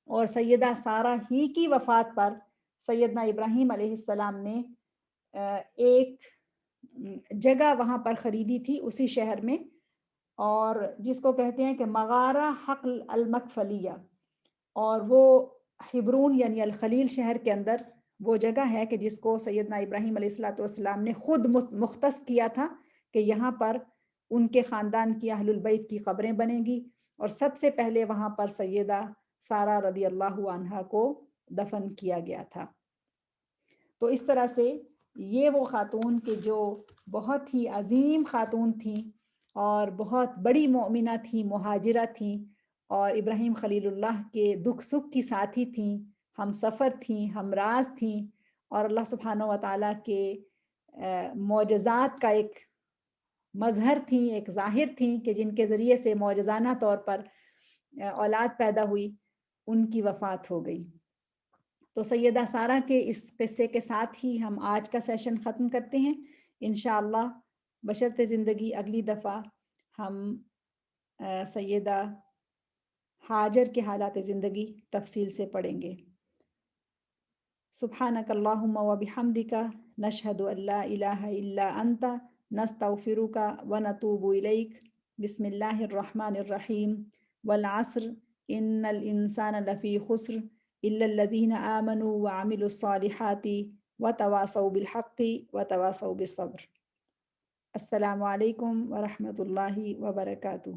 اور سیدہ سارہ ہی کی وفات پر سیدنا ابراہیم علیہ السلام نے ایک جگہ وہاں پر خریدی تھی اسی شہر میں، اور جس کو کہتے ہیں کہ مغارہ حقل المکفلیہ، اور وہ ہبرون یعنی الخلیل شہر کے اندر وہ جگہ ہے کہ جس کو سیدنا ابراہیم علیہ السلام نے خود مختص کیا تھا کہ یہاں پر ان کے خاندان کی اہل البیت کی قبریں بنیں گی، اور سب سے پہلے وہاں پر سیدہ سارہ رضی اللہ عنہا کو دفن کیا گیا تھا۔ تو اس طرح سے یہ وہ خاتون کہ جو بہت ہی عظیم خاتون تھیں اور بہت بڑی مومنہ تھیں، مہاجرہ تھیں، اور ابراہیم خلیل اللہ کے دکھ سکھ کی ساتھی تھیں، ہم سفر تھیں، ہم راز تھیں، اور اللہ سبحانہ و تعالیٰ کے معجزات کا ایک مظہر تھیں، ایک ظاہر تھیں کہ جن کے ذریعے سے معجزانہ طور پر اولاد پیدا ہوئی، ان کی وفات ہو گئی۔ تو سیدہ سارہ کے اس قصے کے ساتھ ہی ہم آج کا سیشن ختم کرتے ہیں۔ انشاءاللہ بشرط زندگی اگلی دفعہ ہم سیدہ ہاجر کے حالات زندگی تفصیل سے پڑھیں گے۔ سبحانک اللہم و بحمدک نشہد ان لا الہ الا انت نستغفرک و نتوب الیک۔ بسم اللہ الرحمن الرحیم۔ والعصر ان الانسان لفی خسر الا الذین آمنوا وعملوا الصالحات وتواصوا بالحق وتواصوا بالصبر۔ السلام علیکم ورحمۃ اللہ وبرکاتہ۔